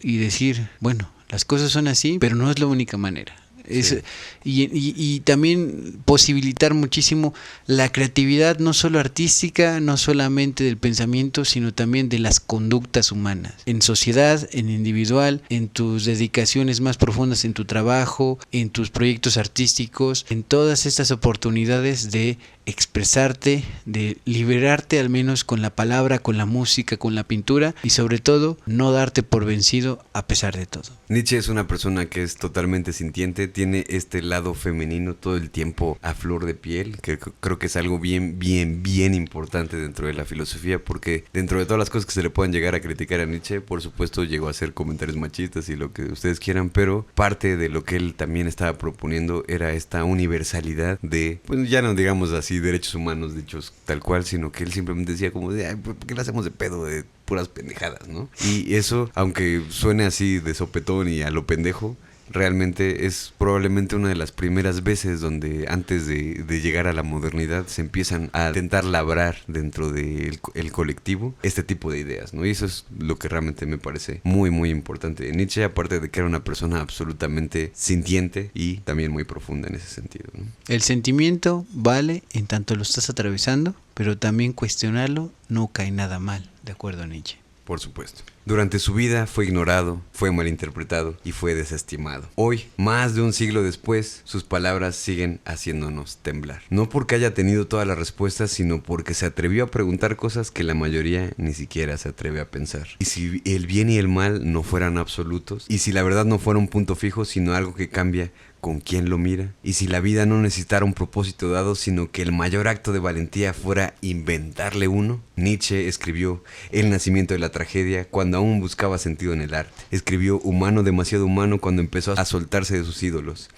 Speaker 2: y decir, bueno, las cosas son así, pero no es la única manera. Sí. Y también posibilitar muchísimo la creatividad, no solo artística, no solamente del pensamiento, sino también de las conductas humanas, en sociedad, en individual, en tus dedicaciones más profundas, en tu trabajo, en tus proyectos artísticos, en todas estas oportunidades de expresarte, de liberarte al menos con la palabra, con la música, con la pintura, y sobre todo no darte por vencido a pesar de todo.
Speaker 1: Nietzsche es una persona que es totalmente sintiente, tiene este lado femenino todo el tiempo a flor de piel, que creo que es algo bien importante dentro de la filosofía, porque dentro de todas las cosas que se le puedan llegar a criticar a Nietzsche, por supuesto llegó a hacer comentarios machistas y lo que ustedes quieran, pero parte de lo que él también estaba proponiendo era esta universalidad de, pues ya no digamos así, derechos humanos dichos tal cual, sino que él simplemente decía como de, ay, ¿por qué le hacemos de pedo de puras pendejadas, no? Y eso, aunque suene así de sopetón y a lo pendejo, realmente es probablemente una de las primeras veces donde antes de llegar a la modernidad se empiezan a intentar labrar dentro del colectivo este tipo de ideas, ¿no? Y eso es lo que realmente me parece muy importante. Nietzsche, aparte de que era una persona absolutamente sintiente y también muy profunda en ese sentido, ¿no?
Speaker 2: El sentimiento vale en tanto lo estás atravesando, pero también cuestionarlo no cae nada mal, de acuerdo a Nietzsche.
Speaker 1: Por supuesto. Durante su vida fue ignorado, fue malinterpretado y fue desestimado. Hoy, más de un siglo después, sus palabras siguen haciéndonos temblar. No porque haya tenido todas las respuestas, sino porque se atrevió a preguntar cosas que la mayoría ni siquiera se atreve a pensar. Y si el bien y el mal no fueran absolutos, y si la verdad no fuera un punto fijo, sino algo que cambia con quién lo mira, y si la vida no necesitara un propósito dado, sino que el mayor acto de valentía fuera inventarle uno. Nietzsche escribió El nacimiento de la tragedia cuando aún buscaba sentido en el arte. Escribió Humano demasiado humano cuando empezó a soltarse de sus ídolos.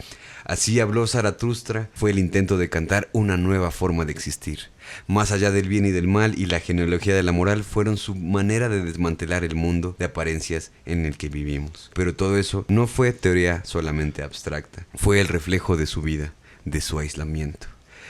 Speaker 1: Así habló Zaratustra, fue el intento de cantar una nueva forma de existir. Más allá del bien y del mal y la genealogía de la moral fueron su manera de desmantelar el mundo de apariencias en el que vivimos. Pero todo eso no fue teoría solamente abstracta, fue el reflejo de su vida, de su aislamiento,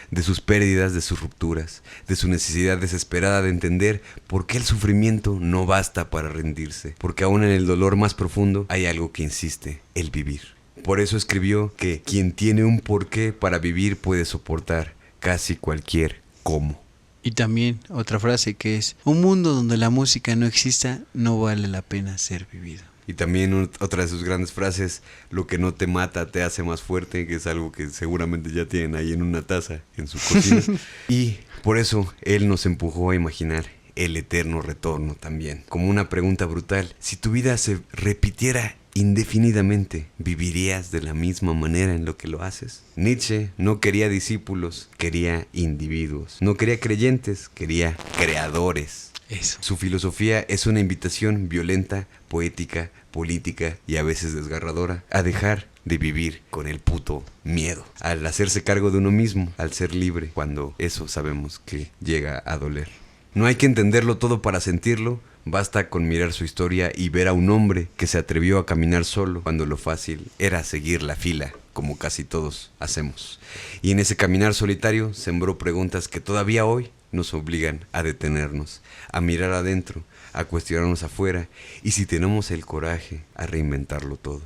Speaker 1: de sus pérdidas, de sus rupturas, de su necesidad desesperada de entender por qué el sufrimiento no basta para rendirse, porque aún en el dolor más profundo hay algo que insiste, el vivir. Por eso escribió que quien tiene un porqué para vivir puede soportar casi cualquier cómo.
Speaker 2: Y también otra frase que es, un mundo donde la música no exista no vale la pena ser vivido.
Speaker 1: Y también otra de sus grandes frases, lo que no te mata te hace más fuerte, que es algo que seguramente ya tienen ahí en una taza en su cocina. Y por eso él nos empujó a imaginar el eterno retorno también, como una pregunta brutal. Si tu vida se repitiera indefinidamente, ¿vivirías de la misma manera en lo que lo haces? Nietzsche no quería discípulos, quería individuos. No quería creyentes, quería creadores.
Speaker 2: Eso.
Speaker 1: Su filosofía es una invitación violenta, poética, política y a veces desgarradora a dejar de vivir con el puto miedo, al hacerse cargo de uno mismo, al ser libre, cuando eso sabemos que llega a doler. No hay que entenderlo todo para sentirlo, basta con mirar su historia y ver a un hombre que se atrevió a caminar solo cuando lo fácil era seguir la fila, como casi todos hacemos. Y en ese caminar solitario sembró preguntas que todavía hoy nos obligan a detenernos, a mirar adentro, a cuestionarnos afuera y si tenemos el coraje a reinventarlo todo.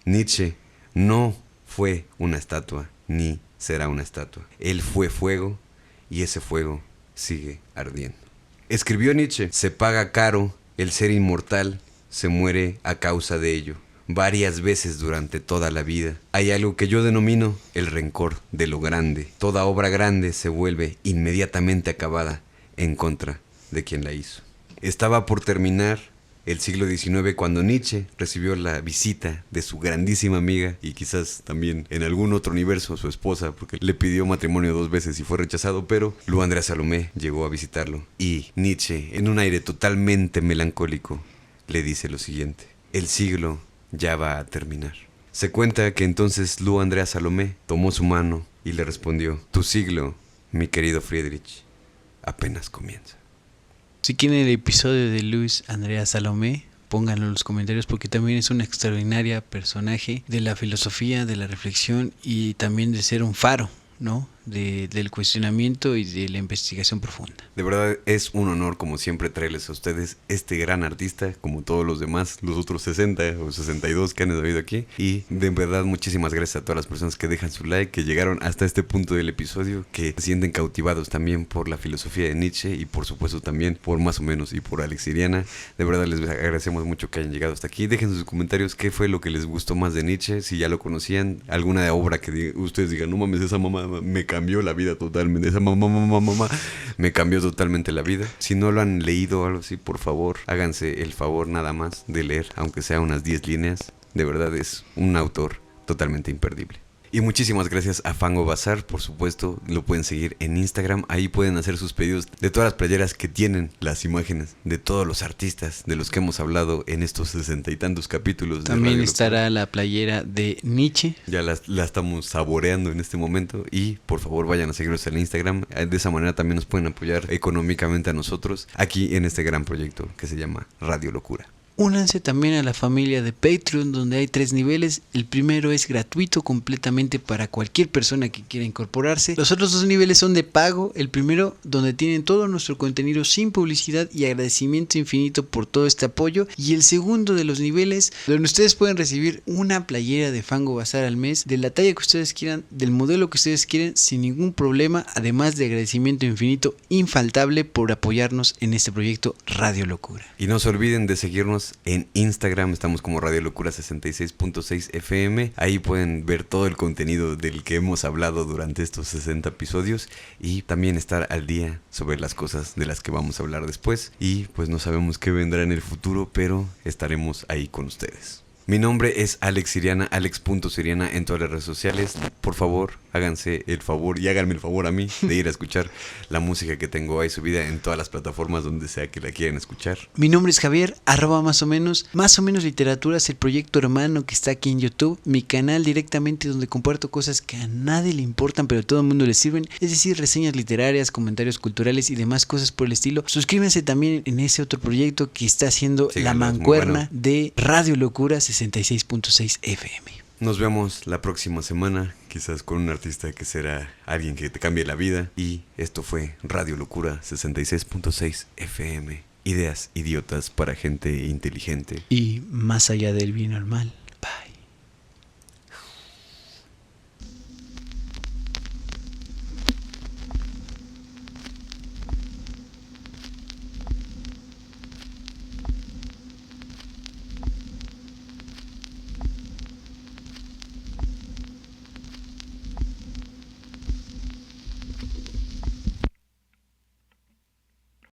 Speaker 1: Nietzsche no fue una estatua ni será una estatua. Él fue fuego y ese fuego sigue ardiendo. Escribió Nietzsche: se paga caro el ser inmortal, se muere a causa de ello. Varias veces durante toda la vida hay algo que yo denomino el rencor de lo grande. Toda obra grande se vuelve inmediatamente acabada en contra de quien la hizo. Estaba por terminar el siglo XIX cuando Nietzsche recibió la visita de su grandísima amiga y quizás también en algún otro universo su esposa, porque le pidió matrimonio 2 veces y fue rechazado, pero Lu Andrea Salomé llegó a visitarlo y Nietzsche, en un aire totalmente melancólico, le dice lo siguiente: el siglo ya va a terminar. Se cuenta que entonces Lu Andrea Salomé tomó su mano y le respondió: tu siglo, mi querido Friedrich, apenas comienza.
Speaker 2: Si quieren el episodio de Luis Andrea Salomé, pónganlo en los comentarios porque también es una extraordinaria personaje de la filosofía, de la reflexión y también de ser un faro, ¿no? Del cuestionamiento y de la investigación profunda.
Speaker 1: De verdad es un honor, como siempre, traerles a ustedes este gran artista, como todos los demás, los otros 60 o 62 que han habido aquí. Y de verdad muchísimas gracias a todas las personas que dejan su like, que llegaron hasta este punto del episodio, que se sienten cautivados también por la filosofía de Nietzsche y por supuesto también por Más o Menos y por Alex Iriana. De verdad les agradecemos mucho que hayan llegado hasta aquí. Dejen sus comentarios qué fue lo que les gustó más de Nietzsche, si ya lo conocían, alguna obra que ustedes digan: no mames, esa mamá me cambió la vida totalmente, esa mamá me cambió totalmente la vida. Si no lo han leído o algo así, por favor, háganse el favor nada más de leer, aunque sea unas 10 líneas. De verdad es un autor totalmente imperdible. Y muchísimas gracias a Fango Bazar, por supuesto, lo pueden seguir en Instagram, ahí pueden hacer sus pedidos de todas las playeras que tienen las imágenes de todos los artistas de los que hemos hablado en estos 60 y tantos capítulos.
Speaker 2: También estará la playera de Nietzsche.
Speaker 1: Ya la estamos saboreando en este momento y por favor vayan a seguirnos en Instagram, de esa manera también nos pueden apoyar económicamente a nosotros aquí en este gran proyecto que se llama Radio Locura.
Speaker 2: Únanse también a la familia de Patreon, donde hay 3 niveles. El primero es gratuito completamente para cualquier persona que quiera incorporarse. Los otros 2 niveles son de pago. El primero, donde tienen todo nuestro contenido sin publicidad y agradecimiento infinito por todo este apoyo. Y el segundo de los niveles, donde ustedes pueden recibir una playera de Fango Bazar al mes, de la talla que ustedes quieran, del modelo que ustedes quieren, sin ningún problema, además de agradecimiento infinito infaltable por apoyarnos en este proyecto Radio Locura.
Speaker 1: Y no se olviden de seguirnos en Instagram, estamos como Radio Locura 66.6 FM. Ahí pueden ver todo el contenido del que hemos hablado durante estos 60 episodios y también estar al día sobre las cosas de las que vamos a hablar después. Y pues no sabemos qué vendrá en el futuro, pero estaremos ahí con ustedes. Mi nombre es Alex Iriana, alex.siriana en todas las redes sociales. Por favor, háganse el favor y háganme el favor a mí de ir a escuchar la música que tengo ahí subida en todas las plataformas donde sea que la quieran escuchar.
Speaker 2: Mi nombre es Javier, @más o menos literatura es el proyecto hermano que está aquí en YouTube, mi canal directamente donde comparto cosas que a nadie le importan pero a todo el mundo le sirven, es decir, reseñas literarias, comentarios culturales y demás cosas por el estilo. Suscríbanse también en ese otro proyecto que está haciendo la mancuerna de Radio Locura 66.6 FM.
Speaker 1: Nos vemos la próxima semana, quizás con un artista que será alguien que te cambie la vida. Y esto fue Radio Locura 66.6 FM. Ideas idiotas para gente inteligente.
Speaker 2: Y más allá del bien o el mal.